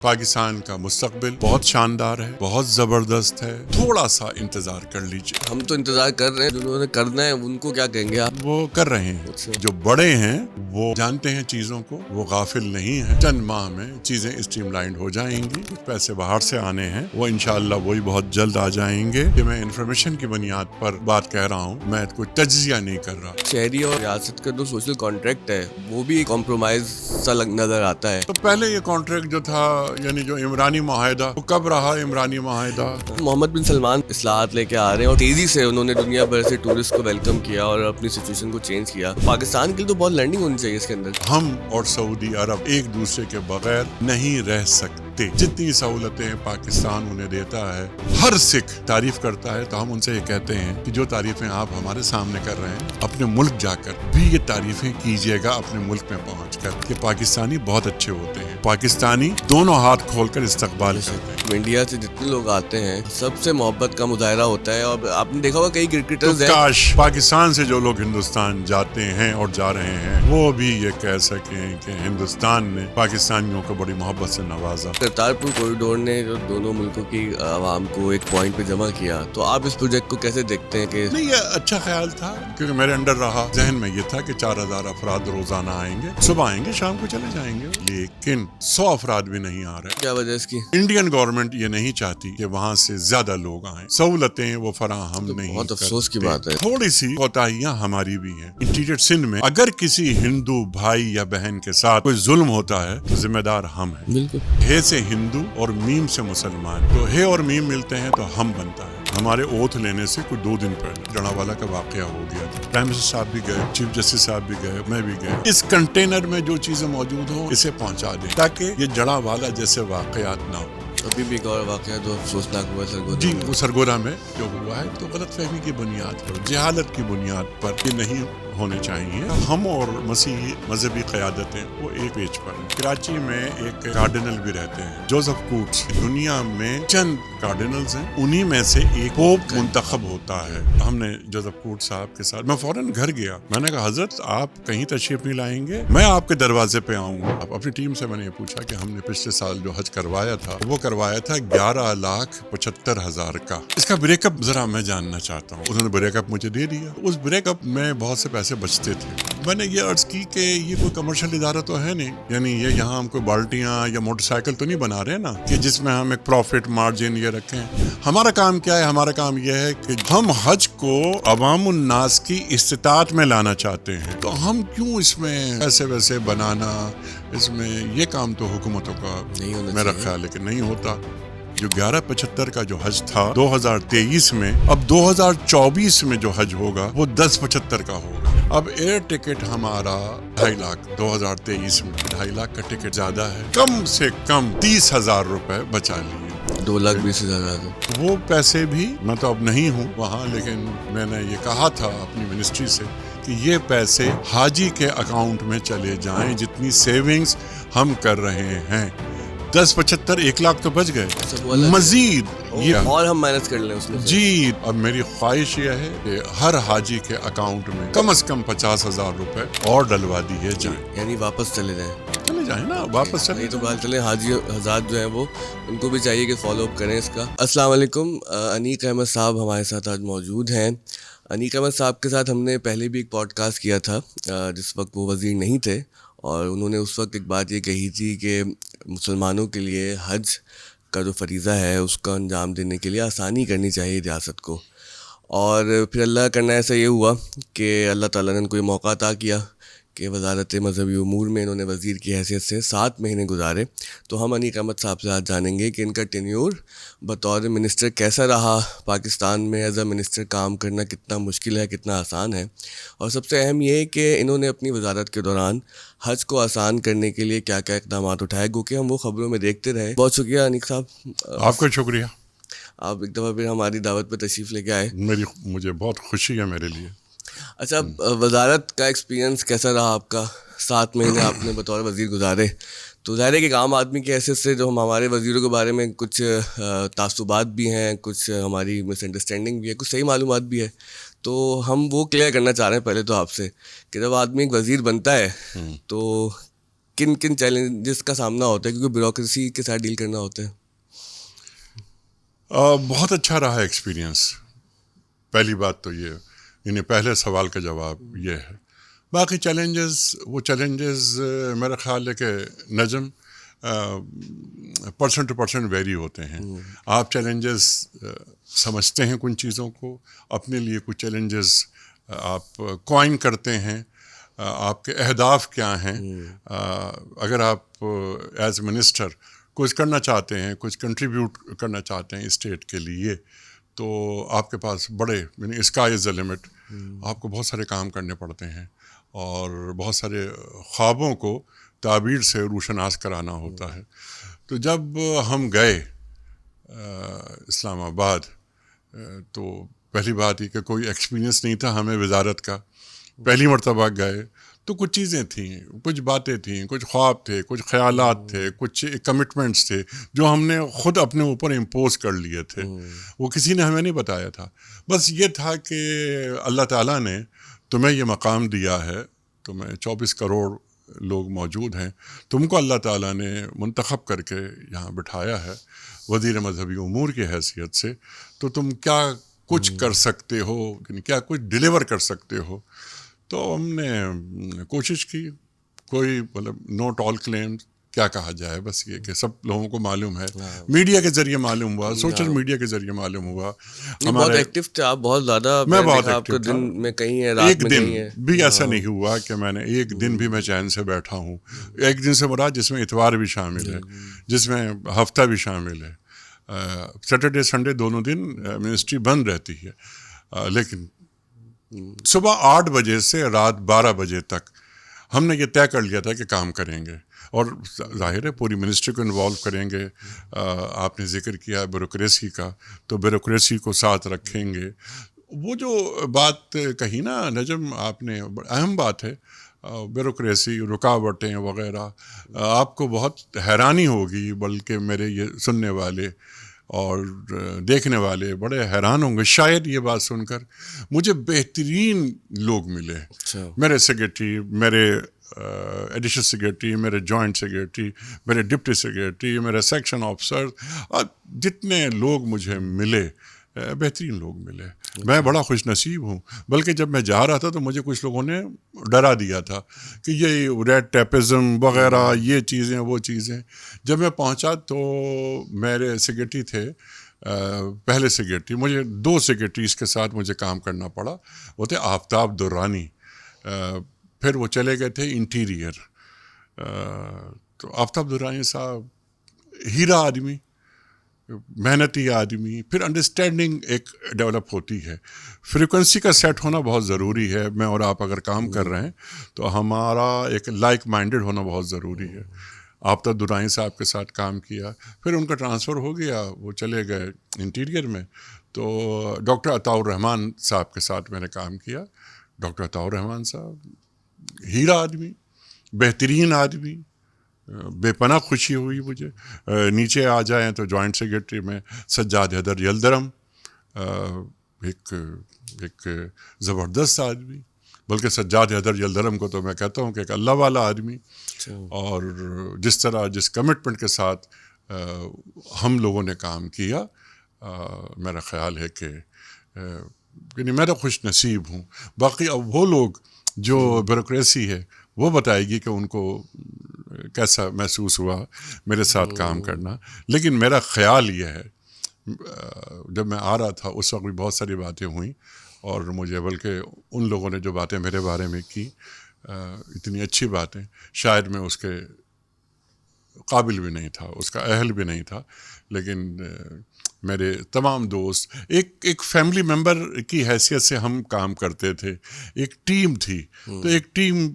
پاکستان کا مستقبل بہت شاندار ہے، بہت زبردست ہے، تھوڑا سا انتظار کر لیجیے۔ ہم تو انتظار کر رہے ہیں، جنہوں نے کرنا ہے ان کو کیا کہیں گے آپ؟ وہ کر رہے ہیں، جو بڑے ہیں وہ جانتے ہیں چیزوں کو، وہ غافل نہیں ہیں۔ چند ماہ میں چیزیں اسٹریم لائنڈ ہو جائیں گی، کچھ پیسے باہر سے آنے ہیں، وہ انشاءاللہ وہی بہت جلد آ جائیں گے۔ کہ میں انفارمیشن کی بنیاد پر بات کہہ رہا ہوں، میں کوئی تجزیہ نہیں کر رہا۔ شہری اور ریاست کا جو سوشل کانٹریکٹ ہے وہ بھی کمپرومائز سا نظر آتا ہے۔ تو پہلے یہ کانٹریکٹ جو تھا، یعنی جو عمرانی معاہدہ، وہ کب رہا عمرانی معاہدہ؟ محمد بن سلمان اصلاحات لے کے آ رہے ہیں اور تیزی سے انہوں نے دنیا بھر سے ٹورسٹ کو ویلکم کیا اور اپنی سچویشن کو چینج کیا۔ پاکستان کے لیے تو بہت لرننگ ہونی چاہیے اس کے اندر۔ ہم اور سعودی عرب ایک دوسرے کے بغیر نہیں رہ سکتے۔ جتنی سہولتیں پاکستان انہیں دیتا ہے، ہر سکھ تعریف کرتا ہے، تو ہم ان سے یہ کہتے ہیں کہ جو تعریفیں آپ ہمارے سامنے کر رہے ہیں، اپنے ملک جا کر بھی یہ تعریفیں کیجیے گا اپنے ملک میں پہنچ کر، کہ پاکستانی بہت اچھے ہوتے ہیں، پاکستانی دونوں ہاتھ کھول کر استقبال کرتے ہیں۔ انڈیا سے جتنے لوگ آتے ہیں سب سے محبت کا مظاہرہ ہوتا ہے، اور آپ نے دیکھا ہوگا کئی کرکٹرز ہیں۔ کاش پاکستان سے جو لوگ ہندوستان جاتے ہیں اور جا رہے ہیں وہ بھی یہ کہہ سکیں کہ ہندوستان نے پاکستانیوں کو بڑی محبت سے نوازا۔ کرتارپور کوریڈور نے جو دونوں ملکوں کی عوام کو ایک پوائنٹ پہ جمع کیا، تو آپ اس پروجیکٹ کو کیسے دیکھتے ہیں؟ کہ نہیں، یہ اچھا خیال تھا، کیونکہ میرے انڈر رہا، ذہن میں یہ تھا کہ 4000 افراد روزانہ آئیں گے، صبح آئیں گے شام کو چلے جائیں گے، لیکن 100 افراد بھی نہیں آ رہے۔ کیا وجہ اس کی؟ انڈین گورنمنٹ یہ نہیں چاہتی کہ وہاں سے زیادہ لوگ آئیں، سہولتیں وہ فراہم نہیں بہت کرتے۔ افسوس کی بات ہے۔ تھوڑی سی کوتاہیاں ہماری بھی ہیں۔ انٹیریئر سندھ میں اگر کسی ہندو بھائی یا بہن کے ساتھ کوئی ظلم ہوتا ہے تو ذمہ دار ہم ہیں۔ بالکل۔ ہے سے ہندو اور میم سے مسلمان، تو ہے اور میم ملتے ہیں تو ہم بنتا ہے۔ ہمارے اوتھ لینے سے کوئی 2 دن پہلے جڑاوالا کا واقعہ ہو گیا تھا، پرائم منسٹر صاحب بھی گئے، چیف جسٹس صاحب بھی گئے، میں بھی گئے۔ اس کنٹینر میں جو چیزیں موجود ہوں اسے پہنچا دیں تاکہ یہ جڑاوالا جیسے واقعات نہ ہو۔ ابھی بھی ایک اور واقعہ جو افسوسناک ہوا سرگودا جی، وہ سرگودا میں جو ہوا ہے تو غلط فہمی کی بنیاد پر، جہالت کی بنیاد پر یہ نہیں ہونے چاہیے۔ ہم اور مسیحی مذہبی قیادتیں وہ ایک پیج پر ہیں۔ کراچی میں ایک کارڈینل بھی رہتے ہیں، جوزف کوٹس۔ دنیا میں چند کارڈینلز ہیں، انہی میں سے ایک پوپ منتخب ہوتا ہے۔ ہم نے جوزف کوٹس صاحب کے ساتھ، میں فوراً گھر گیا، میں نے کہا حضرت آپ کہیں تشریف نہیں لائیں گے، میں آپ کے دروازے پہ آؤں گا۔ اپنی ٹیم سے میں نے یہ پوچھا کہ ہم نے پچھلے سال جو حج کروایا تھا وہ کروایا تھا 11,75,000 کا، اس کا بریک اپ ذرا میں جاننا چاہتا ہوں۔ انہوں نے بریک اپ مجھے دے دیا۔ اس بریک اپ میں بہت سے پیسے بچتے تھے۔ میں نے یہ عرض کی کہ یہ کوئی کمرشل ادارہ تو ہے نہیں، یعنی یہ یہاں ہم کوئی بالٹیاں یا موٹر سائیکل تو نہیں بنا رہے نا کہ جس میں ہم ایک پروفٹ مارجن یہ رکھیں۔ ہمارا کام کیا ہے؟ ہمارا کام یہ ہے کہ ہم حج کو عوام الناس کی استطاعت میں لانا چاہتے ہیں، تو ہم کیوں اس میں ایسے ویسے بنانا، اس میں یہ کام تو حکومتوں کا نہیں ہونا میرا چاہیے۔ خیال ہے کہ نہیں ہوتا۔ جو 11,75 کا جو حج تھا 2023 میں، اب 2024 میں جو حج ہوگا وہ 10,75 کا ہوگا۔ اب ایئر ٹکٹ ہمارا 2.5 لاکھ 2023 میں، 2.5 لاکھ کا ٹکٹ زیادہ ہے، کم سے کم 30,000 روپے بچا لیے۔ 2,20,000۔ وہ پیسے بھی، میں تو اب نہیں ہوں وہاں، لیکن میں نے یہ کہا تھا اپنی منسٹری سے کہ یہ پیسے حاجی کے اکاؤنٹ میں چلے جائیں، جتنی سیونگز ہم کر رہے ہیں۔ 10,75 1 لاکھ تو بچ گئے، مزید یہ اور ہم مائنس کر لیں اس میں سے۔ جی۔ اب میری خواہش یہ ہے کہ ہر حاجی کے اکاؤنٹ میں کم از کم 50,000 روپے اور ڈلوا دیے جائیں۔ یعنی واپس چلے جائیں نا، واپس چلے تو بات چلے حاجی حضرات جو ہیں وہ، ان کو بھی چاہیے کہ فالو اپ کریں اس کا۔ السلام علیکم، انیق احمد صاحب ہمارے ساتھ آج موجود ہیں۔ انیق احمد صاحب کے ساتھ ہم نے پہلے بھی ایک پوڈ کاسٹ کیا تھا جس وقت وہ وزیر نہیں تھے، اور انہوں نے اس وقت ایک بات یہ کہی تھی کہ مسلمانوں کے لیے حج کا جو فریضہ ہے اس کا انجام دینے کے لیے آسانی کرنی چاہیے ریاست کو، اور پھر اللہ کا کرنا ایسا یہ ہوا کہ اللہ تعالیٰ نے ان کو یہ موقع عطا کیا کہ وزارت مذہبی امور میں انہوں نے وزیر کی حیثیت سے 7 مہینے گزارے۔ تو ہم انیق احمد صاحب سے آج جانیں گے کہ ان کا ٹینیور بطور منسٹر کیسا رہا، پاکستان میں ایز اے منسٹر کام کرنا کتنا مشکل ہے، کتنا آسان ہے، اور سب سے اہم یہ کہ انہوں نے اپنی وزارت کے دوران حج کو آسان کرنے کے لیے کیا کیا اقدامات اٹھائے، گوکہ ہم وہ خبروں میں دیکھتے رہے۔ بہت شکریہ انیق صاحب، آپ کا شکریہ، آپ ایک دفعہ پھر ہماری دعوت پہ تشریف لے کے آئے۔ مجھے بہت خوشی ہے میرے لیے۔ اچھا، وزارت کا ایکسپیرینس کیسا رہا آپ کا؟ 7 مہینے آپ نے بطور وزیر گزارے، تو ظاہر ہے کہ ایک عام آدمی کی حیثیت سے جو ہمارے وزیروں کے بارے میں کچھ تعصبات بھی ہیں، کچھ ہماری مس انڈرسٹینڈنگ بھی ہے، کچھ صحیح معلومات بھی ہے، تو ہم وہ کلیئر کرنا چاہ رہے ہیں پہلے تو آپ سے کہ جب آدمی ایک وزیر بنتا ہے تو کن کن چیلنجز کا سامنا ہوتا ہے کیونکہ بیوروکریسی کے ساتھ ڈیل کرنا ہوتا ہے؟ بہت اچھا رہا ایکسپیرینس. پہلی بات تو یہ، یعنی پہلے سوال کا جواب یہ ہے. باقی چیلنجز میرا خیال ہے کہ نجم پرسن ٹو پرسن ویری ہوتے ہیں. آپ چیلنجز سمجھتے ہیں کن چیزوں کو، اپنے لیے کچھ چیلنجز آپ کوائن کرتے ہیں. آپ کے اہداف کیا ہیں؟ اگر آپ ایز منسٹر کچھ کرنا چاہتے ہیں، کچھ کنٹریبیوٹ کرنا چاہتے ہیں اسٹیٹ کے لیے، تو آپ کے پاس بڑے، یعنی اسکائی از دا لمٹ. آپ کو بہت سارے کام کرنے پڑتے ہیں اور بہت سارے خوابوں کو تعبیر سے روشناس کرانا ہوتا ہے. تو جب ہم گئے اسلام آباد تو پہلی بات یہ کہ کوئی ایکسپیرینس نہیں تھا ہمیں وزارت کا. پہلی مرتبہ گئے تو کچھ چیزیں تھیں، کچھ باتیں تھیں، کچھ خواب تھے، کچھ خیالات تھے، کچھ کمٹمنٹس تھے جو ہم نے خود اپنے اوپر امپوز کر لیے تھے. وہ کسی نے ہمیں نہیں بتایا تھا. بس یہ تھا کہ اللہ تعالیٰ نے تمہیں یہ مقام دیا ہے، تمہیں 24 کروڑ لوگ موجود ہیں، تم کو اللہ تعالیٰ نے منتخب کر کے یہاں بٹھایا ہے وزیر مذہبی امور کی حیثیت سے. تو تم کیا کچھ کر سکتے ہو، یعنی کیا کچھ ڈیلیور کر سکتے ہو. تو ہم نے کوشش کی. کوئی مطلب نوٹ آل کلیم کیا کہا جائے، بس یہ کہ سب لوگوں کو معلوم ہے، میڈیا کے ذریعے معلوم ہوا، سوشل میڈیا کے ذریعے معلوم ہوا. بہت ایکٹیو تھے آپ، بہت زیادہ. میں بہت ایکٹیو تھا. دن میں کہیں ہے، رات میں کہیں ہے. ایک دن بھی ایسا نہیں ہوا کہ میں نے ایک دن بھی میں چین سے بیٹھا ہوں. ایک دن سے مراد جس میں اتوار بھی شامل ہے، جس میں ہفتہ بھی شامل ہے. سیٹرڈے سنڈے دونوں دن منسٹری بند رہتی ہے، لیکن صبح 8 بجے سے رات 12 بجے تک ہم نے یہ طے کر لیا تھا کہ کام کریں گے. اور ظاہر ہے پوری منسٹری کو انوالو کریں گے. آپ نے ذکر کیا بیوروکریسی کا، تو بیوروکریسی کو ساتھ رکھیں گے. وہ جو بات کہی نا نجم آپ نے، اہم بات ہے. بیوروکریسی، رکاوٹیں وغیرہ، آپ کو بہت حیرانی ہوگی، بلکہ میرے یہ سننے والے اور دیکھنے والے بڑے حیران ہوں گے شاید یہ بات سن کر. مجھے بہترین لوگ ملے. میرے سیکرٹری، میرے ایڈیشنل سیکرٹری، میرے جوائنٹ سیکرٹری، میرے ڈپٹی سیکرٹری، میرے سیکشن آفسر، جتنے لوگ مجھے ملے بہترین لوگ ملے. میں بڑا خوش نصیب ہوں. بلکہ جب میں جا رہا تھا تو مجھے کچھ لوگوں نے ڈرا دیا تھا کہ یہ ریڈ ٹیپزم وغیرہ، یہ چیزیں وہ چیزیں. جب میں پہنچا تو میرے سیکرٹری تھے، پہلے سیکرٹری، مجھے 2 سیکرٹریز کے ساتھ مجھے کام کرنا پڑا. وہ تھے آفتاب درانی، پھر وہ چلے گئے تھے انٹیریئر. تو آفتاب درانی صاحب ہیرا آدمی، محنتی آدمی. پھر انڈرسٹینڈنگ ایک ڈیولپ ہوتی ہے. فریکوینسی کا سیٹ ہونا بہت ضروری ہے. میں اور آپ اگر کام کر رہے ہیں تو ہمارا ایک لائک مائنڈڈ ہونا بہت ضروری ہے. آفتاب درانی صاحب کے ساتھ کام کیا، پھر ان کا ٹرانسفر ہو گیا، وہ چلے گئے انٹیریئر میں. تو ڈاکٹر عطاء الرحمن صاحب کے ساتھ میں نے کام کیا. ڈاکٹر عطاء الرحمن صاحب ہیرا آدمی، بہترین آدمی. بے پناہ خوشی ہوئی مجھے. نیچے آ جائیں تو جوائنٹ سیکرٹری میں سجاد حیدر یلدرم، ایک زبردست آدمی. بلکہ سجاد حیدر یلدرم کو تو میں کہتا ہوں کہ ایک اللہ والا آدمی. اور جس طرح جس کمٹمنٹ کے ساتھ ہم لوگوں نے کام کیا، میرا خیال ہے کہ یعنی میں تو خوش نصیب ہوں. باقی اب وہ لوگ جو بیوروکریسی ہے وہ بتائے گی کہ ان کو کیسا محسوس ہوا میرے ساتھ کام کرنا. لیکن میرا خیال یہ ہے، جب میں آ رہا تھا اس وقت بھی بہت ساری باتیں ہوئیں، اور مجھے بلکہ ان لوگوں نے جو باتیں میرے بارے میں کی، اتنی اچھی باتیں، شاید میں اس کے قابل بھی نہیں تھا، اس کا اہل بھی نہیں تھا. لیکن میرے تمام دوست ایک فیملی ممبر کی حیثیت سے ہم کام کرتے تھے. ایک ٹیم تھی، تو ایک ٹیم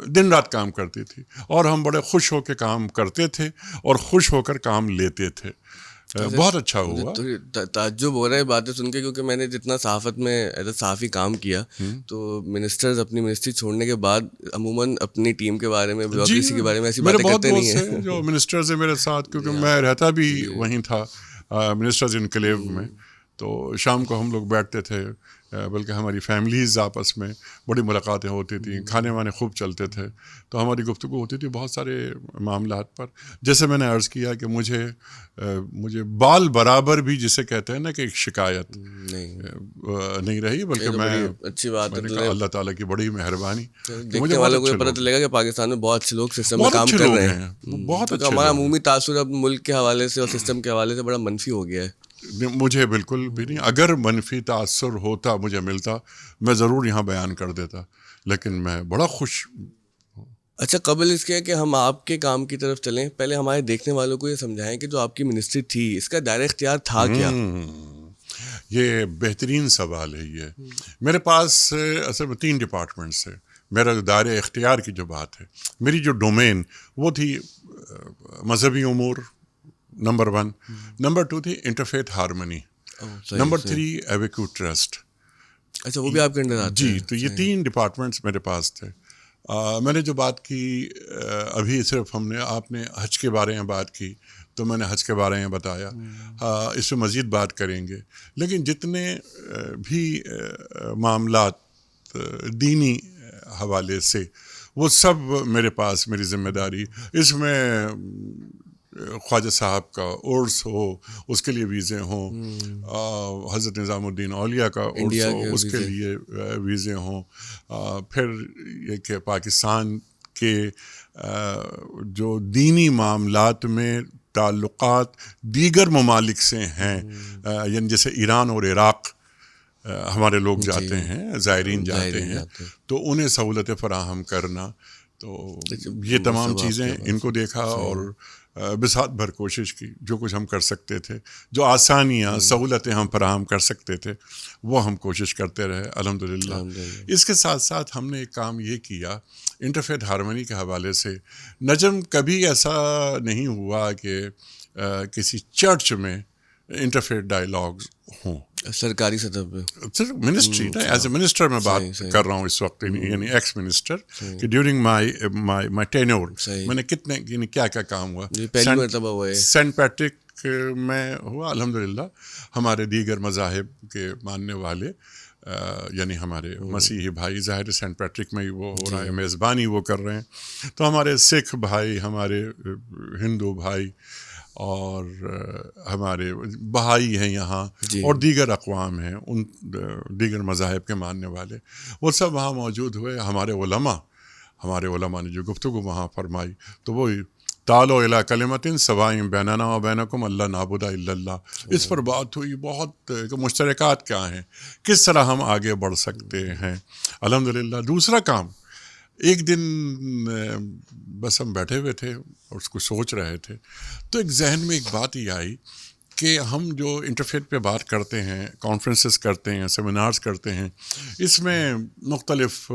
دن رات کام کرتی تھی، اور ہم بڑے خوش ہو کے کام کرتے تھے اور خوش ہو کر کام لیتے تھے. بہت اچھا ہوا. تعجب ہو رہا ہے باتیں سن کے، کیونکہ میں نے جتنا صحافت میں ایز اے صحافی کام کیا، تو منسٹرز اپنی منسٹری چھوڑنے کے بعد عموماً اپنی ٹیم کے بارے میں، بیوروکریسی کے بارے میں ایسی باتیں کرتے نہیں ہیں. میرے بہت دوست ہیں جو منسٹرز ہیں میرے ساتھ، کیونکہ میں رہتا بھی وہیں تھا، منسٹرز انکلیو میں. تو شام کو ہم لوگ بیٹھتے تھے بلکہ ہماری فیملیز آپس میں بڑی ملاقاتیں ہوتی تھیں، کھانے وانے خوب چلتے تھے، تو ہماری گفتگو ہوتی تھی بہت سارے معاملات پر. جیسے میں نے عرض کیا کہ مجھے بال برابر بھی جسے کہتے ہیں نا کہ ایک شکایت نہیں رہی، بلکہ میں اچھی بات نے کہا اللہ تعالیٰ کی بڑی مہربانی. دیکھنے والوں کو پتہ چلے گا کہ پاکستان میں بہت اچھے لوگ سسٹم میں کام کر رہے ہیں. بہت اچھے. ہمارا عمومی تاثر اب ملک کے حوالے سے اور سسٹم کے حوالے سے بڑا منفی ہو گیا ہے. مجھے بالکل بھی نہیں. اگر منفی تاثر ہوتا مجھے ملتا میں ضرور یہاں بیان کر دیتا، لیکن میں بڑا خوش. اچھا، قبل اس کے کہ ہم آپ کے کام کی طرف چلیں، پہلے ہمارے دیکھنے والوں کو یہ سمجھائیں کہ جو آپ کی منسٹری تھی اس کا دائرہ اختیار تھا کیا؟ یہ بہترین سوال ہے. یہ میرے پاس اصل میں 3 ڈپارٹمنٹس ہیں. میرا دائرہ اختیار کی جو بات ہے، میری جو ڈومین وہ تھی مذہبی امور، نمبر 1. نمبر 2 تھی انٹرفیتھ ہارمنی. Number 3 ایویکو trust. اچھا، وہ بھی آپ کے انڈر آتے ہیں؟ جی، تو یہ 3 ڈپارٹمنٹس میرے پاس تھے. میں نے جو بات کی ابھی صرف آپ نے حج کے بارے میں بات کی، تو میں نے حج کے بارے میں بتایا. اس میں مزید بات کریں گے، لیکن جتنے بھی معاملات دینی حوالے سے وہ سب میرے پاس میری ذمہ داری. اس میں خواجہ صاحب کا عرس ہو اس کے لیے ویزے ہوں، حضرت نظام الدین اولیاء کا عرس ہو اس کے لیے ویزے ہوں، پھر یہ کہ پاکستان کے جو دینی معاملات میں تعلقات دیگر ممالک سے ہیں، یعنی جیسے ایران اور عراق ہمارے لوگ جاتے ہیں، زائرین جاتے ہیں، تو انہیں سہولتیں فراہم کرنا. تو یہ تمام چیزیں ان کو دیکھا اور بساط بھر کوشش کی. جو کچھ ہم کر سکتے تھے، جو آسانیاں سہولتیں ہم فراہم کر سکتے تھے، وہ ہم کوشش کرتے رہے الحمدللہ. اس کے ساتھ ساتھ ہم نے ایک کام یہ کیا انٹرفیتھ ہارمنی کے حوالے سے. نجم کبھی ایسا نہیں ہوا کہ کسی چرچ میں انٹرفیتھ ڈائیلاگز ہوں سرکاری سطح پہ. صرف منسٹری نا، ایز اے منسٹر میں بات کر رہا ہوں اس وقت، یعنی ایکس منسٹر، کہ ڈیورنگ مائی ٹینیور میں نے کتنے کیا کام ہوا. پہلی مرتبہ ہوا ہے سینٹ پیٹرک میں ہوا الحمدللہ. ہمارے دیگر مذاہب کے ماننے والے یعنی ہمارے مسیحی بھائی، ظاہر سینٹ پیٹرک میں ہی وہ ہو رہا ہے، میزبانی وہ کر رہے ہیں. تو ہمارے سکھ بھائی، ہمارے ہندو بھائی اور ہمارے بہائی ہیں یہاں، اور دیگر اقوام ہیں، ان دیگر مذاہب کے ماننے والے، وہ سب وہاں موجود ہوئے. ہمارے علماء نے جو گفتگو وہاں فرمائی تو وہی تعالوا الی کلمۃ سواء بیننا و بینکم الا نعبد الا اللہ. اس پر بات ہوئی بہت کہ مشترکات کیا ہیں، کس طرح ہم آگے بڑھ سکتے ہیں. الحمدللہ. دوسرا کام، ایک دن بس ہم بیٹھے ہوئے تھے اور اس کو سوچ رہے تھے، تو ایک ذہن میں ایک بات یہ آئی کہ ہم جو انٹرفیتھ پہ بات کرتے ہیں، کانفرنسز کرتے ہیں، سیمینارز کرتے ہیں، اس میں مختلف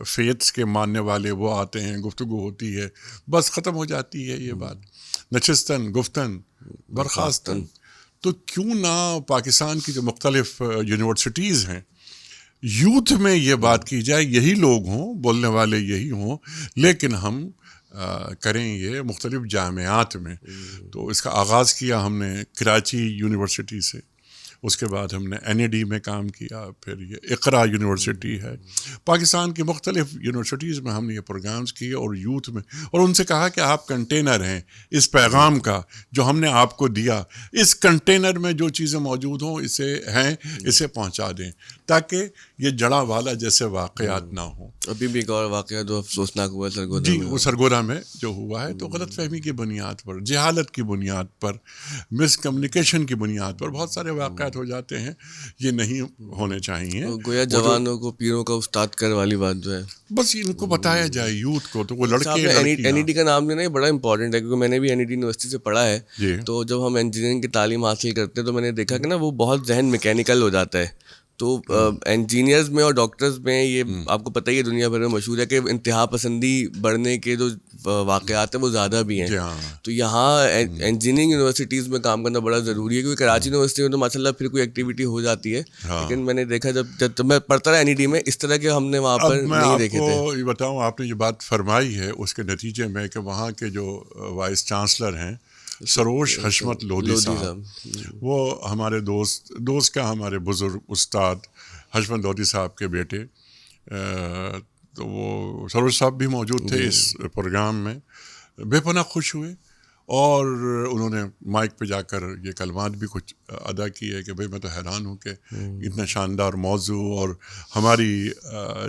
فیتھس کے ماننے والے وہ آتے ہیں، گفتگو ہوتی ہے، بس ختم ہو جاتی ہے یہ بات، نشستن گفتن برخاستن. تو کیوں نہ پاکستان کی جو مختلف یونیورسٹیز ہیں، یوتھ میں یہ بات کی جائے، یہی لوگ ہوں، بولنے والے یہی ہوں، لیکن ہم کریں یہ مختلف جامعات میں. تو اس کا آغاز کیا ہم نے کراچی یونیورسٹی سے، اس کے بعد ہم نے NAD میں کام کیا، پھر یہ اقرا یونیورسٹی ہے. پاکستان کی مختلف یونیورسٹیز میں ہم نے یہ پروگرامز کیے اور یوتھ میں، اور ان سے کہا کہ آپ کنٹینر ہیں اس پیغام کا جو ہم نے آپ کو دیا، اس کنٹینر میں جو چیزیں موجود ہوں اسے پہنچا دیں، تاکہ یہ جڑا والا جیسے واقعات نہ ہوں. ابھی بھی ایک اور واقعہ جو افسوسناک ہوا ہے سرگودا جی، میں. وہ سرگودا میں جو ہوا ہے تو غلط فہمی کی بنیاد پر، جہالت کی بنیاد پر، مس کمیونیکیشن کی بنیاد پر بہت سارے واقعات ہو جاتے ہیں. یہ نہیں ہونے چاہیے. گویا جوانوں کو پیروں کا استاد کر والی بات جو ہے، بس ان کو بتایا جائے یوتھ کو. تو وہ لڑکے NED کا نام لینا بڑا امپورٹنٹ ہے، کیونکہ میں نے بھی NED یونیورسٹی سے پڑھا ہے. تو جب ہم انجینئرنگ کی تعلیم حاصل کرتے ہیں تو میں نے دیکھا کہ نا وہ بہت ذہن میکینیکل ہو جاتا ہے. تو انجینئرز میں اور ڈاکٹرز میں یہ آپ کو پتہ ہی ہے دنیا بھر میں مشہور ہے کہ انتہا پسندی بڑھنے کے جو واقعات ہیں وہ زیادہ بھی ہیں. تو یہاں انجینئرنگ یونیورسٹیز میں کام کرنا بڑا ضروری ہے، کیونکہ کراچی یونیورسٹی میں تو ماشاء اللہ پھر کوئی ایکٹیویٹی ہو جاتی ہے، لیکن میں نے دیکھا جب میں پڑھتا رہا NED میں اس طرح کے ہم نے وہاں پر نہیں دیکھے تھے. میں آپ کو یہ بتاؤں، آپ نے جو بات فرمائی ہے اس کے نتیجے میں کہ وہاں کے جو وائس چانسلر ہیں سروش حشمت لودھی صاحب، وہ ہمارے دوست کا ہمارے بزرگ استاد حشمت لودھی صاحب کے بیٹے، تو وہ سروش صاحب بھی موجود تھے اس پروگرام میں، بے پناہ خوش ہوئے، اور انہوں نے مائک پہ جا کر یہ کلمات بھی کچھ ادا کیے کہ بھئی میں تو حیران ہوں کہ اتنا شاندار موضوع اور ہماری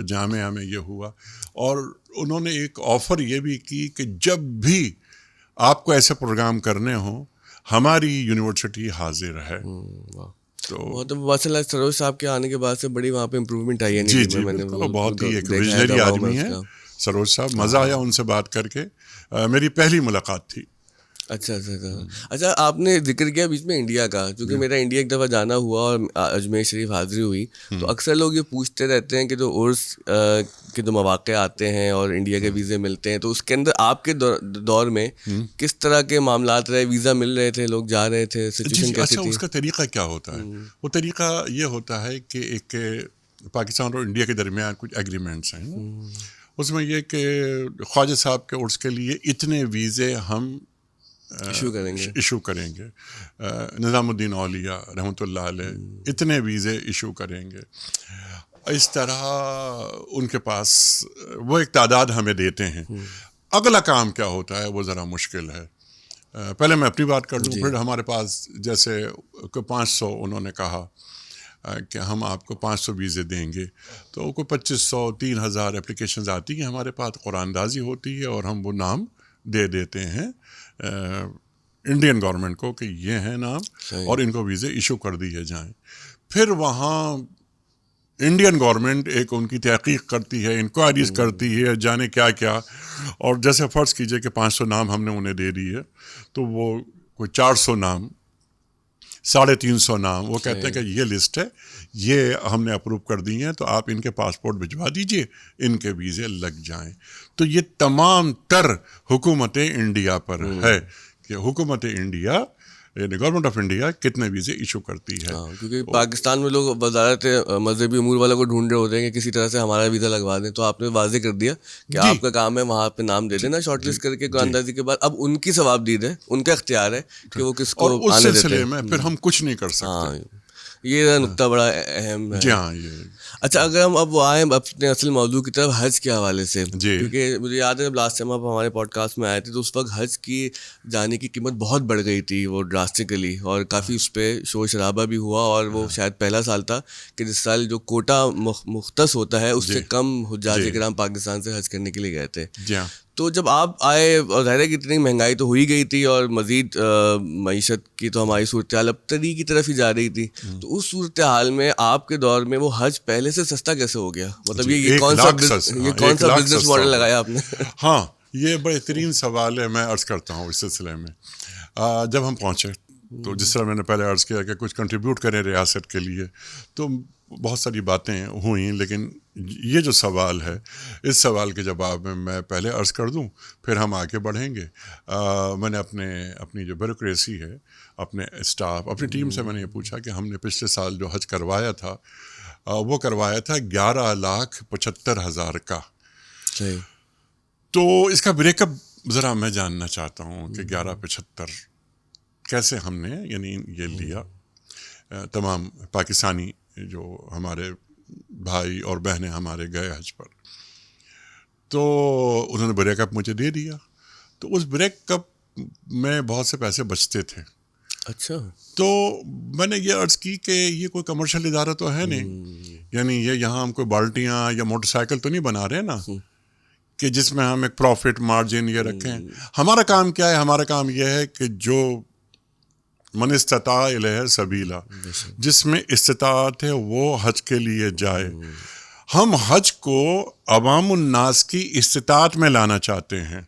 جامعہ میں یہ ہوا. اور انہوں نے ایک آفر یہ بھی کی کہ جب بھی آپ کو ایسے پروگرام کرنے ہوں ہماری یونیورسٹی حاضر ہے. تو ماشاء اللہ سروش صاحب کے آنے کے بعد سے بڑی وہاں پہ امپروومنٹ آئی ہے. جی جی بالکل، بہت ہی ایک ویژنری آدمی ہے سروش صاحب. مزہ آیا ان سے بات کر کے، میری پہلی ملاقات تھی. اچھا آپ نے ذکر کیا بیچ میں انڈیا کا، کیونکہ میرا انڈیا ایک دفعہ جانا ہوا اور اجمیر شریف حاضری ہوئی، تو اکثر لوگ یہ پوچھتے رہتے ہیں کہ جو عرس کے جو مواقع آتے ہیں اور انڈیا کے ویزے ملتے ہیں، تو اس کے اندر آپ کے دور میں کس طرح کے معاملات رہے؟ ویزا مل رہے تھے، لوگ جا رہے تھے، سچویشن کیسی تھی؟ اس کا طریقہ کیا ہوتا ہے؟ وہ طریقہ یہ ہوتا ہے کہ ایک پاکستان اور انڈیا کے درمیان کچھ ایگریمنٹس ہیں، اس میں یہ کہ خواجہ صاحب کے عرس کے لیے اتنے ویزے ہم ایشو کریں گے، نظام الدین اولیاء رحمۃ اللہ علیہ اتنے ویزے ایشو کریں گے. اس طرح ان کے پاس وہ ایک تعداد ہمیں دیتے ہیں. اگلا کام کیا ہوتا ہے وہ ذرا مشکل ہے. پہلے میں اپنی بات کر لوں، پھر ہمارے پاس جیسے 500 انہوں نے کہا کہ ہم آپ کو 500 ویزے دیں گے، تو کوئی 2500 3000 اپلیکیشنز آتی ہیں ہمارے پاس، قرآن دازی ہوتی ہے اور ہم وہ نام دے دیتے ہیں انڈین گورنمنٹ کو کہ یہ ہیں نام اور ان کو ویزے ایشو کر دیے جائیں. پھر وہاں انڈین گورنمنٹ ایک ان کی تحقیق کرتی ہے، انکوائریز کرتی ہے، جانے کیا کیا. اور جیسے فرض کیجئے کہ 500 نام ہم نے انہیں دے دیے، تو وہ کوئی 400 نام 350 نام وہ کہتے ہیں کہ یہ لسٹ ہے، یہ ہم نے اپروو کر دی ہیں، تو آپ ان کے پاسپورٹ بھجوا دیجئے، ان کے ویزے لگ جائیں. تو یہ تمام تر حکومت انڈیا پر ہے کہ حکومت انڈیا یعنی گورنمنٹ آف انڈیا کتنے ویزے ایشو کرتی ہے. کیونکہ پاکستان میں لوگ وزارت مذہبی امور والوں کو ڈھونڈ رہے ہوتے ہیں کہ کسی طرح سے ہمارا ویزا لگوا دیں، تو آپ نے واضح کر دیا کہ آپ کا کام ہے وہاں پہ نام دے دینا شارٹ لسٹ کر کے قرآن اندازی کے بعد. اب ان کی ثواب دید ہے، ان کا اختیار ہے کہ وہ کس کو اور اس سلسلے میں پھر ہم کچھ نہیں کر سکتے. یہ نقطہ بڑا اہم ہے. جی ہاں. اچھا اگر ہم اب آئیں اپنے اصل موضوع کی طرف، حج کے حوالے سے، کیونکہ مجھے یاد ہے جب لاسٹ ٹائم آپ ہمارے پوڈ کاسٹ میں آئے تھے تو اس وقت حج کی جانے کی قیمت بہت بڑھ گئی تھی، وہ ڈراسٹکلی، اور کافی اس پہ شور شرابہ بھی ہوا، اور وہ شاید پہلا سال تھا کہ جس سال جو کوٹا مختص ہوتا ہے اس سے کم حجاج کرام پاکستان سے حج کرنے کے لیے گئے تھے. تو جب آپ آئے، اور ظاہر ہے کہ اتنی مہنگائی تو ہوئی گئی تھی اور مزید معیشت کی تو ہماری صورتحال ابتری کی طرف ہی جا رہی تھی، تو اس صورتحال میں آپ کے دور میں وہ حج پہلے سے سستا کیسے ہو گیا؟ مطلب یہ کون سا بزنس ماڈل لگایا آپ نے؟ ہاں یہ بہترین سوال ہے، میں عرض کرتا ہوں اس سلسلے میں. جب ہم پہنچے تو جس طرح میں نے پہلے عرض کیا کہ کچھ کنٹریبیوٹ کریں ریاست کے لیے، تو بہت ساری باتیں ہوئیں، لیکن یہ جو سوال ہے اس سوال کے جواب میں پہلے عرض کر دوں، پھر ہم آگے بڑھیں گے. میں نے اپنی جو بیوروکریسی ہے، اپنے اسٹاف، اپنی ٹیم سے میں نے یہ پوچھا کہ ہم نے پچھلے سال جو حج کروایا تھا وہ کروایا تھا 11,75,000 کا. تو اس کا بریک اپ ذرا میں جاننا چاہتا ہوں کہ 11,75 کیسے ہم نے یعنی یہ لیا. تمام پاکستانی جو ہمارے بھائی اور بہنیں ہمارے گئے حج پر، تو انہوں نے بریک اپ مجھے دے دیا. تو اس بریک اپ میں بہت سے پیسے بچتے تھے. اچھا. تو میں نے یہ عرض کی کہ یہ کوئی کمرشل ادارہ تو ہے نہیں، یعنی یہ یہاں ہم کوئی بالٹیاں یا موٹر سائیکل تو نہیں بنا رہے نا کہ جس میں ہم ایک پروفٹ مارجن یہ رکھیں. ہمارا کام کیا ہے؟ ہمارا کام یہ ہے کہ جو من استطاع الیہ سبیلا، جس میں استطاعت ہے وہ حج کے لیے جائے. ہم حج کو عوام الناس کی استطاعت میں لانا چاہتے ہیں،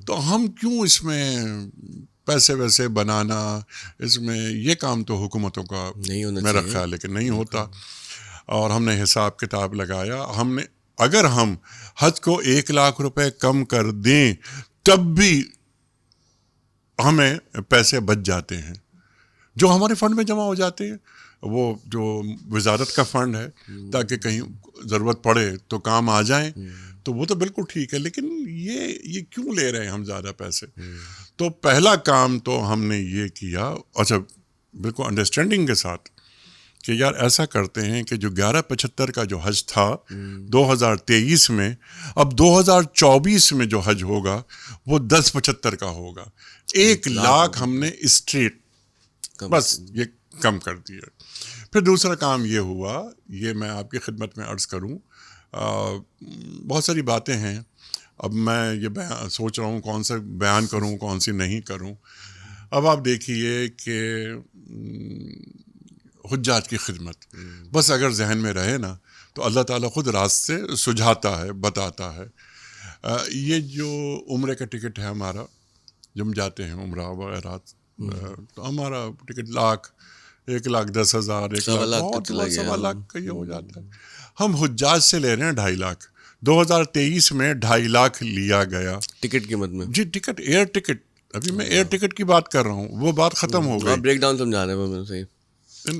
تو ہم کیوں اس میں پیسے ویسے بنانا، اس میں یہ کام تو حکومتوں کا میرا خیال ہے کہ نہیں ہوتا. اور ہم نے حساب کتاب لگایا، ہم نے اگر ہم حج کو 1,00,000 روپے کم کر دیں تب بھی ہمیں پیسے بچ جاتے ہیں جو ہمارے فنڈ میں جمع ہو جاتے ہیں. وہ جو وزارت کا فنڈ ہے تاکہ کہیں ضرورت پڑے تو کام آ جائیں، تو وہ تو بالکل ٹھیک ہے، لیکن یہ کیوں لے رہے ہیں ہم زیادہ پیسے؟ تو پہلا کام تو ہم نے یہ کیا، اچھا بالکل انڈرسٹینڈنگ کے ساتھ، کہ یار ایسا کرتے ہیں کہ جو 1175 کا جو حج تھا 2023 میں، اب 2024 میں جو حج ہوگا وہ 1075 کا ہوگا. 1,00,000 ہم نے اسٹریٹ بس یہ کم کر دیا. پھر دوسرا کام یہ ہوا، یہ میں آپ کی خدمت میں عرض کروں، بہت ساری باتیں ہیں، اب میں یہ سوچ رہا ہوں کون سا بیان کروں کون سی نہیں کروں. اب آپ دیکھیے کہ حجاج کی خدمت بس اگر ذہن میں رہے نا تو اللہ تعالیٰ خود راستے سجھاتا ہے، بتاتا ہے. یہ جو عمرے کا ٹکٹ ہے ہمارا، جب ہم جاتے ہیں عمرہ وغیرہ، تو ہمارا ٹکٹ 1,10,000 بہت 1,00,000 کا یہ ہو جاتا ہے. ہم حجاج سے لے رہے ہیں 2,50,000. 2023 میں 2,50,000 لیا گیا ٹکٹ قیمت میں. جی ٹکٹ، ایئر ٹکٹ، ابھی میں ایئر ٹکٹ کی بات کر رہا ہوں، وہ بات ختم ہو گئی. بریک ڈاؤن سمجھا رہے ہیں.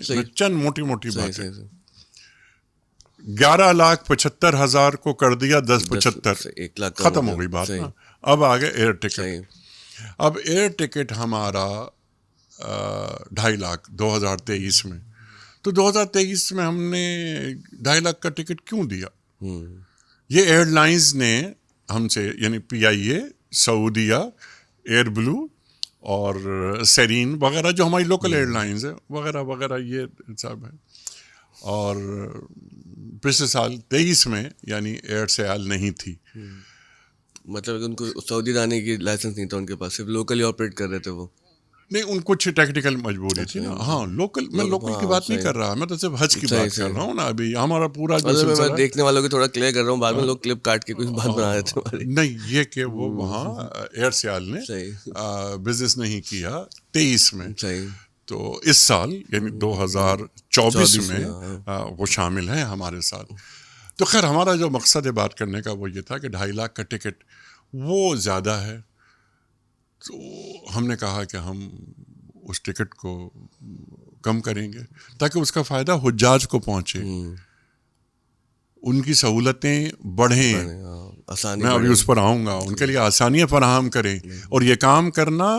صحیح چند موٹی باتیں. 11,75,000 کو کر دیا 10,75، 1,00,000 ختم ہو گئی بات نا. اب آگے ایئر ٹکٹ. اب ایئر ٹکٹ ہمارا 2,50,000 2023 میں. تو 2023 میں ہم نے 2,50,000 کا ٹکٹ کیوں دیا؟ یہ ایئر لائنز نے ہم سے، یعنی PIA، سعودیہ، ایئر بلو اور سیرین وغیرہ جو ہماری لوکل ایئر لائنز ہیں وغیرہ وغیرہ، یہ سب ہے. اور پچھلے سال 23 میں یعنی ایئر سیال نہیں تھی، مطلب ان کو سعودی جانے کی لائسنس نہیں تھا ان کے پاس، صرف لوکل ہی آپریٹ کر رہے تھے وہ. نہیں، ان کچھ ٹیکنیکل مجبوری تھی نا. ہاں لوکل، میں لوکل کی بات نہیں کر رہا، میں تو صرف حج کی بات کر رہا ہوں نا. ابھی ہمارا پورا جو میں دیکھنے والوں کو تھوڑا کلیئر کر رہا ہوں، بعد میں لوگ کلپ کاٹ کے کچھ بات بنا رہے تھے. نہیں، یہ کہ وہ وہاں ایئر سیال نے بزنس نہیں کیا 23 میں، تو اس سال یعنی 2024 میں وہ شامل ہیں ہمارے ساتھ. تو خیر ہمارا جو مقصد ہے بات کرنے کا وہ یہ تھا کہ 2,50,000 کا ٹکٹ وہ زیادہ ہے. تو ہم نے کہا کہ ہم اس ٹکٹ کو کم کریں گے تاکہ اس کا فائدہ حجاج کو پہنچے، ان کی سہولتیں بڑھیں. میں ابھی اس پر آؤں گا. ان کے لیے آسانیاں فراہم کریں، اور یہ کام کرنا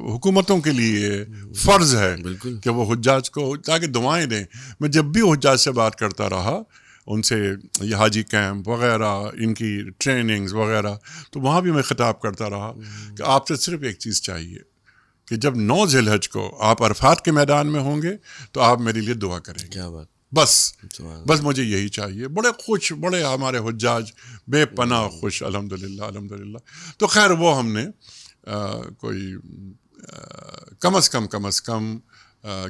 حکومتوں کے لیے فرض ہے کہ وہ حجاج کو تاکہ دعائیں دیں. میں جب بھی حجاج سے بات کرتا رہا، ان سے یہ حاجی کیمپ وغیرہ، ان کی ٹریننگز وغیرہ، تو وہاں بھی میں خطاب کرتا رہا کہ آپ سے صرف ایک چیز چاہیے کہ جب 9 ذی الحج کو آپ عرفات کے میدان میں ہوں گے تو آپ میرے لیے دعا کریں گے. کیا بات، بس مجھے یہی چاہیے. بڑے خوش، بڑے ہمارے حجاج بے پناہ خوش، الحمدللہ. تو خیر وہ ہم نے کوئی کم از کم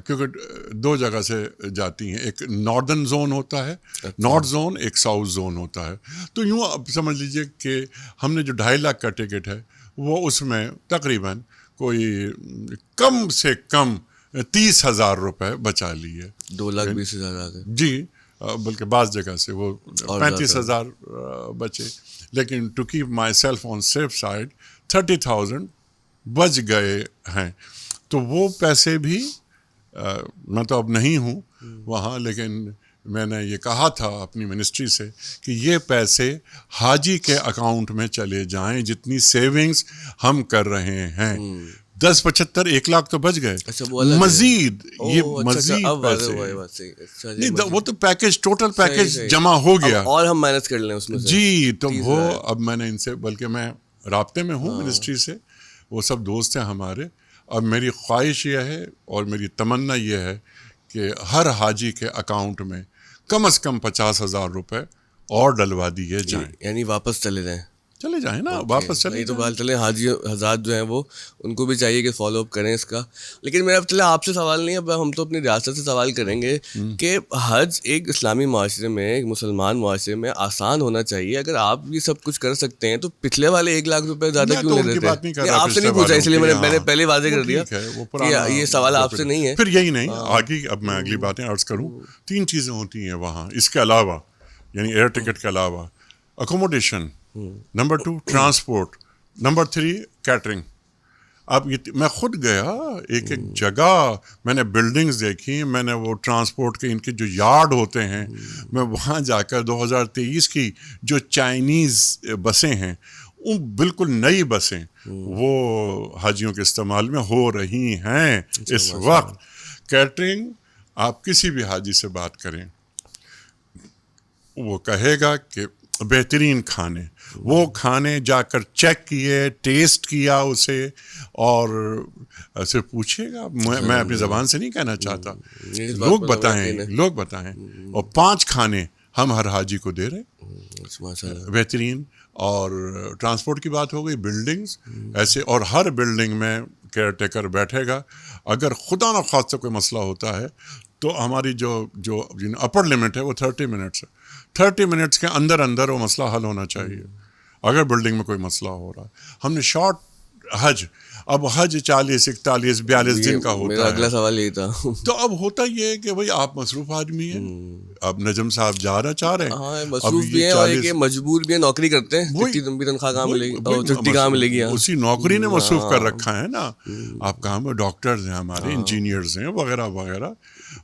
کیونکہ 2 جگہ سے جاتی ہیں، ایک ناردرن زون ہوتا ہے، نارتھ زون، ایک ساؤتھ زون ہوتا ہے. تو یوں اب سمجھ لیجئے کہ ہم نے جو 2,50,000 کا ٹکٹ ہے وہ اس میں تقریباً کوئی کم سے کم 30,000 روپے بچا لیے. 2,20,000 جی، بلکہ بعض جگہ سے وہ 35,000 بچے، لیکن to keep myself on safe side 30,000 بچ گئے ہیں. تو وہ پیسے بھی میں تو اب نہیں ہوں وہاں، لیکن میں نے یہ کہا تھا اپنی منسٹری سے کہ یہ پیسے حاجی کے اکاؤنٹ میں چلے جائیں، جتنی سیونگز ہم کر رہے ہیں. 10,75 1,00,000 تو بچ گئے. مزید یہ مزید پیسے نہیں، وہ تو پیکج، ٹوٹل پیکج جمع ہو گیا اور ہم مینج کر لیں اس میں. جی، تو وہ اب میں نے ان سے، بلکہ میں رابطے میں ہوں منسٹری سے، وہ سب دوست ہیں ہمارے. اب میری خواہش یہ ہے اور میری تمنا یہ ہے کہ ہر حاجی کے اکاؤنٹ میں کم از کم 50,000 روپے اور ڈلوا دیے جائیں. یعنی واپس چلے جائیں نا، واپس چلے تو بات چلے. حاجی حضرات جو ہیں وہ ان کو بھی چاہیے کہ فالو اپ کریں اس کا. لیکن میرا چلے آپ سے سوال نہیں، اب ہم تو اپنی ریاست سے سوال کریں گے کہ حج ایک اسلامی معاشرے میں، ایک مسلمان معاشرے میں آسان ہونا چاہیے. اگر آپ یہ سب کچھ کر سکتے ہیں تو پچھلے والے 1,00,000 روپے زیادہ کیوں لے رہے تھے؟ آپ سے نہیں پوچھا، اس لیے میں نے پہلے واضح کر دیا کہ یہ سوال آپ سے نہیں ہے. پھر یہی نہیں، آگے اب میں اگلی باتیں عرض کروں. 3 چیزیں ہوتی ہیں وہاں اس کے علاوہ، یعنی ایئر ٹکٹ کے علاوہ: accommodation, number 2 transport, number 3 catering. اب یہ میں خود گیا ایک جگہ، میں نے بلڈنگز دیکھی، میں نے وہ ٹرانسپورٹ کے ان کے جو یارڈ ہوتے ہیں، میں وہاں جا کر 2023 کی جو چائنیز بسیں ہیں، وہ بالکل نئی بسیں وہ حاجیوں کے استعمال میں ہو رہی ہیں اس وقت. کیٹرنگ، آپ کسی بھی حاجی سے بات کریں وہ کہے گا کہ بہترین کھانے، وہ کھانے جا کر چیک کیے، ٹیسٹ کیا اسے، اور اسے پوچھیے گا. میں اپنی زبان سے نہیں کہنا چاہتا، لوگ بتائیں. اور 5 کھانے ہم ہر حاجی کو دے رہے ہیں بہترین. اور ٹرانسپورٹ کی بات ہو گئی، بلڈنگز ایسے، اور ہر بلڈنگ میں کیئر ٹیکر بیٹھے گا. اگر خدا نہ خواستہ کوئی مسئلہ ہوتا ہے تو ہماری جو اپر لمٹ ہے وہ 30 منٹس ہے. 30 منٹس کے اندر وہ مسئلہ حل ہونا چاہیے اگر بلڈنگ میں کوئی مسئلہ ہو رہا ہے. ہم نے شارٹ حج، اب حج 40 41 42 دن کا ہوتا ہے. میرا اگلا سوال یہی تھا. تو اب ہوتا یہ ہے کہ بھائی آپ مصروف آدمی ہیں، اب نجم صاحب جانا چاہ رہے ہیں. ہاں مصروف بھی ہیں اور ایک مجبور بھی ہیں، نوکری کرتے ہیں، چھٹی لمبی تنخواہ کہاں ملے گی، چھٹی کہاں ملے گی. اسی نوکری نے مصروف کر رکھا ہے نا. آپ کہاں میں ڈاکٹرز ہیں ہمارے، انجینئرز ہیں وغیرہ وغیرہ،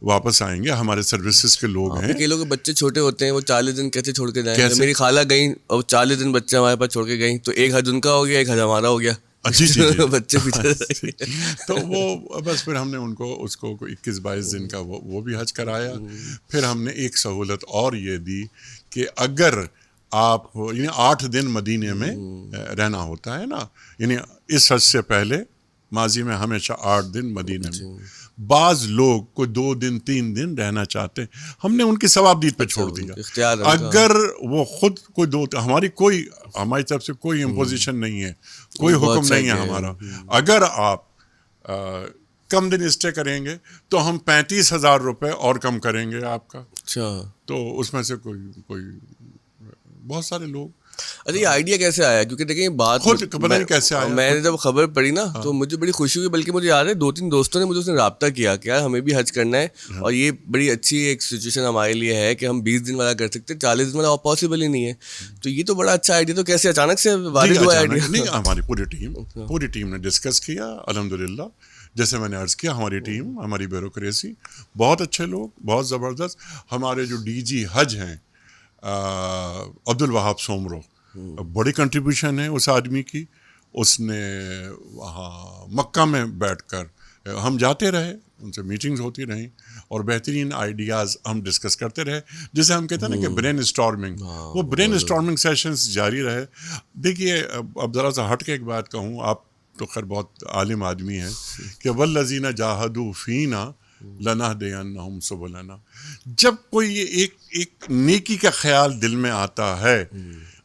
واپس آئیں گے، ہمارے سروسز کے لوگ ہیں. کئی لوگ کے بچے چھوٹے ہوتے ہیں، وہ 40 دن کیسے چھوڑ کے جائیں. میری خالہ گئیں اور 40 دن بچے ہمارے پاس چھوڑ کے گئیں، تو ایک حج ان کا ہو گیا، ایک حج ہمارا ہو گیا. جی بچے پیچھے. تو وہ بس پھر ہم نے ان کو اس کو 21-22 دن کا وہ بھی حج کرایا. پھر ہم نے ایک سہولت اور یہ دی کہ اگر آپ یعنی 8 دن مدینے میں رہنا ہوتا ہے نا، یعنی اس حج سے پہلے ماضی میں ہمیشہ 8 دن مدینے میں. بعض لوگ کوئی 2 دن 3 دن رہنا چاہتے ہیں، ہم نے ان کی ثوابدید پہ چھوڑ دیا. اگر وہ خود کوئی ہماری طرف سے کوئی امپوزیشن نہیں ہے، کوئی حکم نہیں ہے ہمارا. اگر آپ کم دن اسٹے کریں گے تو ہم 35,000 روپے اور کم کریں گے آپ کا. تو اس میں سے کوئی بہت سارے لوگ. اچھا یہ آئیڈیا کیسے آیا؟ کیونکہ دیکھیں بات کیسے آیا، میں نے جب خبر پڑھی نا تو مجھے بڑی خوشی ہوئی. بلکہ مجھے یاد ہے 2-3 دوستوں نے مجھے اس نے رابطہ کیا کہ یار ہمیں بھی حج کرنا ہے، اور یہ بڑی اچھی ایک سچویشن ہمارے لیے ہے کہ ہم 20 دن والا کر سکتے ہیں، 40 دن والا پاسبل ہی نہیں ہے. تو یہ تو بڑا اچھا آئیڈیا. تو کیسے اچانک سے وارد ہوا آئیڈیا؟ نہیں، ہماری پوری ٹیم نے ڈسکس کیا. الحمدللہ جیسے میں نے عرض کیا، ہماری ٹیم، ہماری بیوروکریسی، بہت اچھے لوگ، بہت زبردست. ہمارے جو ڈی جی حج ہیں عبدالوہاب سومرو، بڑی کنٹریبیوشن ہے اس آدمی کی. اس نے وہاں مکہ میں بیٹھ کر، ہم جاتے رہے، ان سے میٹنگز ہوتی رہیں اور بہترین آئیڈیاز ہم ڈسکس کرتے رہے، جسے ہم کہتے ہیں نا کہ برین اسٹارمنگ. وہ برین اسٹارمنگ سیشنز جاری رہے. دیکھیے اب ذرا سا ہٹ کے ایک بات کہوں، آپ تو خیر بہت عالم آدمی ہیں، کہ والذین جاہدوا فینا لنہدینہم سبلنا. جب کوئی ایک نیکی کا خیال دل میں آتا ہے،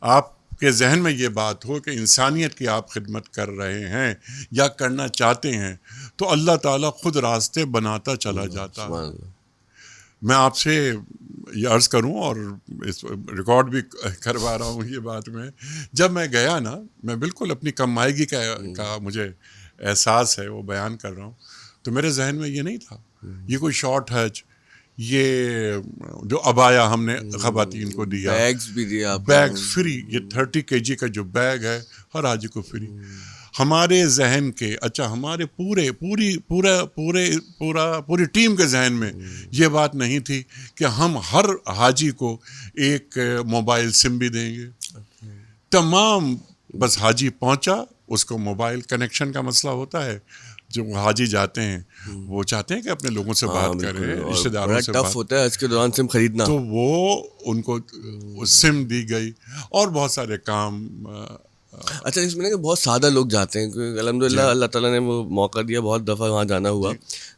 آپ کے ذہن میں یہ بات ہو کہ انسانیت کی آپ خدمت کر رہے ہیں یا کرنا چاہتے ہیں، تو اللہ تعالیٰ خود راستے بناتا چلا جاتا ہے. میں آپ سے یہ عرض کروں اور اس ریکارڈ بھی کروا رہا ہوں یہ بات میں، جب میں گیا نا، میں بالکل اپنی کمائیگی کا مجھے احساس ہے، وہ بیان کر رہا ہوں. تو میرے ذہن میں یہ نہیں تھا یہ کوئی شارٹ حج، یہ جو عبایا ہم نے خواتین کو دیا، بیگز بھی دیا، بیگ فری، یہ 30 kg کا جو بیگ ہے ہر حاجی کو فری. ہمارے ذہن کے، اچھا ہمارے پوری ٹیم کے ذہن میں یہ بات نہیں تھی کہ ہم ہر حاجی کو ایک موبائل سم بھی دیں گے. تمام بس حاجی پہنچا، اس کو موبائل کنیکشن کا مسئلہ ہوتا ہے. جو حاجی جاتے ہیں وہ چاہتے ہیں کہ اپنے لوگوں سے بات کریں، رشتہ داروں سے ٹف ہوتا ہے اس کے دوران سم خریدنا. تو وہ ان کو سم دی گئی اور بہت سارے کام. اچھا اس میں بہت سادہ لوگ جاتے ہیں، کیونکہ الحمدللہ اللہ تعالیٰ نے وہ موقع دیا، بہت دفعہ وہاں جانا ہوا.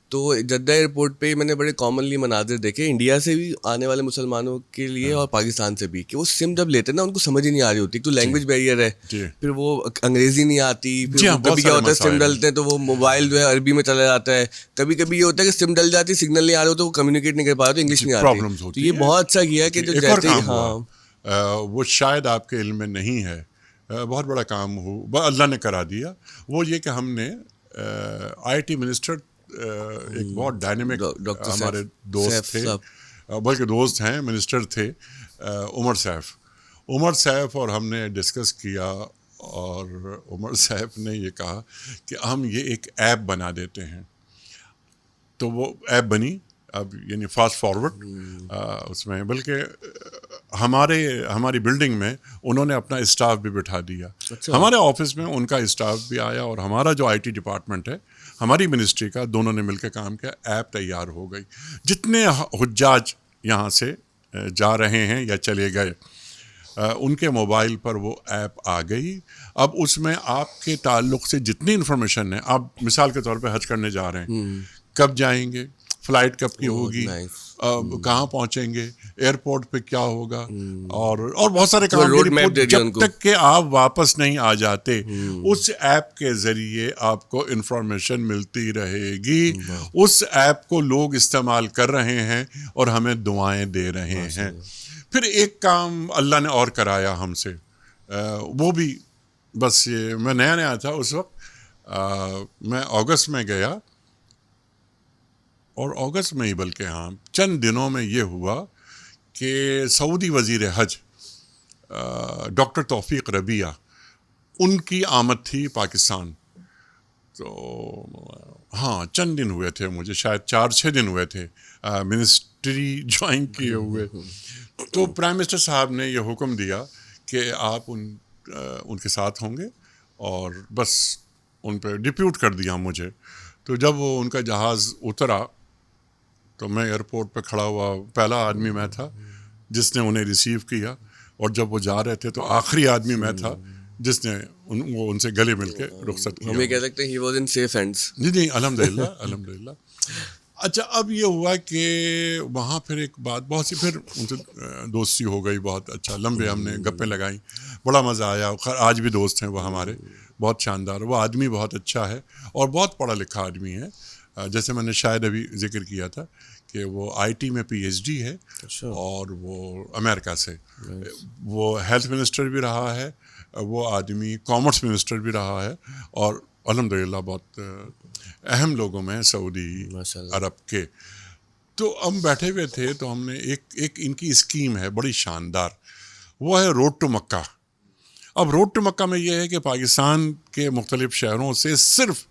تو جدہ ایئرپورٹ پہ میں نے بڑے کامنلی مناظر دیکھے انڈیا سے بھی آنے والے مسلمانوں کے لیے اور پاکستان سے بھی، کہ وہ سم جب لیتے ہیں نا ان کو سمجھ ہی نہیں آ رہی ہوتی. تو لینگویج بیریئر ہے، پھر وہ انگریزی نہیں آتی، پھر کبھی کیا ہوتا ہے سم ڈلتے ہیں تو وہ موبائل جو ہے عربی میں چلا جاتا ہے. کبھی کبھی یہ ہوتا ہے کہ سم ڈل جاتی، سگنل نہیں آ رہا ہو تو وہ کمیونیکیٹ نہیں کر پا رہے، تو انگلش نہیں آتی. تو یہ بہت اچھا کیا ہے کہ جو جاتے ہیں، ہاں وہ شاید آپ کے علم میں نہیں ہے، بہت بڑا کام ہو اللہ نے کرا دیا. وہ یہ کہ ہم نے آئی ٹی منسٹر، ایک بہت ڈائنامک ہمارے دوست تھے، بلکہ دوست ہیں، منسٹر تھے، عمر سیف اور ہم نے ڈسکس کیا اور عمر صاحب نے یہ کہا کہ ہم یہ ایک ایپ بنا دیتے ہیں. تو وہ ایپ بنی اب یعنی فاسٹ فارورڈ اس میں، بلکہ ہماری بلڈنگ میں انہوں نے اپنا اسٹاف بھی بٹھا دیا. ہمارے آفس میں ان کا اسٹاف بھی آیا اور ہمارا جو آئی ٹی ڈپارٹمنٹ ہے ہماری منسٹری کا، دونوں نے مل کے کام کیا، ایپ تیار ہو گئی. جتنے حجاج یہاں سے جا رہے ہیں یا چلے گئے ان کے موبائل پر وہ ایپ آ گئی. اب اس میں آپ کے تعلق سے جتنی انفارمیشن ہے، آپ مثال کے طور پہ حج کرنے جا رہے ہیں، کب جائیں گے، فلائٹ کب کی ہوگی، کہاں پہنچیں گے، ایئرپورٹ پہ کیا ہوگا، اور بہت سارے کام کی رپورٹ جب تک کہ آپ واپس نہیں آ جاتے اس ایپ کے ذریعے آپ کو انفارمیشن ملتی رہے گی. اس ایپ کو لوگ استعمال کر رہے ہیں اور ہمیں دعائیں دے رہے ہیں. پھر ایک کام اللہ نے اور کرایا ہم سے، وہ بھی بس میں نیا تھا اس وقت، میں اگست میں گیا، اور اگست میں ہی بلکہ چند دنوں میں یہ ہوا کہ سعودی وزیر حج ڈاکٹر توفیق ربیہ، ان کی آمد تھی پاکستان. تو چند دن ہوئے تھے، مجھے شاید 4-6 دن ہوئے تھے منسٹری جوائن کیے ہوئے. تو پرائم منسٹر صاحب نے یہ حکم دیا کہ آپ ان کے ساتھ ہوں گے، اور بس ان پہ ڈپیوٹ کر دیا مجھے. تو جب وہ ان کا جہاز اترا تو میں ایئرپورٹ پہ کھڑا ہوا، پہلا آدمی میں تھا جس نے انہیں ریسیو کیا، اور جب وہ جا رہے تھے تو آخری آدمی میں تھا جس نے ان سے گلے مل کے رخصت کیا. ہم یہ کہہ سکتے ہیں he was in safe hands. جی الحمدللہ. اچھا، اب یہ ہوا کہ وہاں پھر ایک بات، بہت سی پھر ان سے دوستی ہو گئی، بہت اچھا، لمبے ہم نے گپیں لگائیں، بڑا مزہ آیا. آج بھی دوست ہیں وہ ہمارے، بہت شاندار. وہ آدمی بہت اچھا ہے اور بہت پڑھا لکھا آدمی ہے. جیسے میں نے شاید ابھی ذکر کیا تھا کہ وہ آئی ٹی میں پی ایچ ڈی ہے، اور وہ امریکہ سے، وہ ہیلتھ منسٹر بھی رہا ہے، وہ آدمی کامرس منسٹر بھی رہا ہے، اور الحمدللہ بہت اہم لوگوں میں سعودی عرب کے. تو ہم بیٹھے ہوئے تھے تو ہم نے ایک ان کی اسکیم ہے بڑی شاندار، وہ ہے روڈ ٹو مکہ. اب روڈ ٹو مکہ میں یہ ہے کہ پاکستان کے مختلف شہروں سے صرف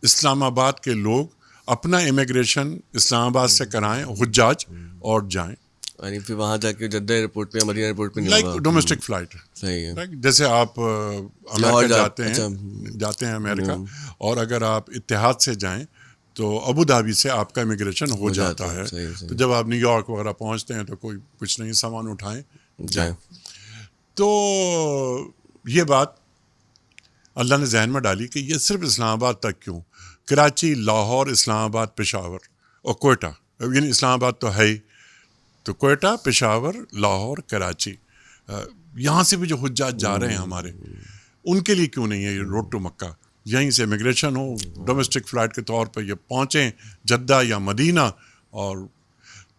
اسلام آباد کے لوگ اپنا امیگریشن اسلام آباد سے کرائیں، حجاج، اور جائیں. یعنی پھر وہاں جا کے جدہ ایئرپورٹ پہ، مدینہ ایئرپورٹ پہ نہیں لائک ہوگا. Domestic flight. صحیح ہے. جیسے آپ امریکہ جاتے ہیں امریکہ، اور اگر آپ اتحاد سے جائیں تو ابو دھابی سے آپ کا امیگریشن ہو جاتا ہے. تو جب آپ نیو یارک وغیرہ پہنچتے ہیں تو کوئی کچھ نہیں، سامان اٹھائیں جائیں. تو یہ بات اللہ نے ذہن میں ڈالی کہ یہ صرف اسلام آباد تک کیوں، کراچی، لاہور، اسلام آباد، پشاور اور کوئٹہ، یعنی اسلام آباد تو ہے ہی، تو کوئٹہ، پشاور، لاہور، کراچی، یہاں سے بھی جو حجاج جا رہے ہیں ہمارے، ان کے لیے کیوں نہیں ہے یہ روڈ ٹو مکہ؟ یہیں سے امیگریشن ہو، ڈومیسٹک فلائٹ کے طور پہ یہ پہنچیں جدہ یا مدینہ. اور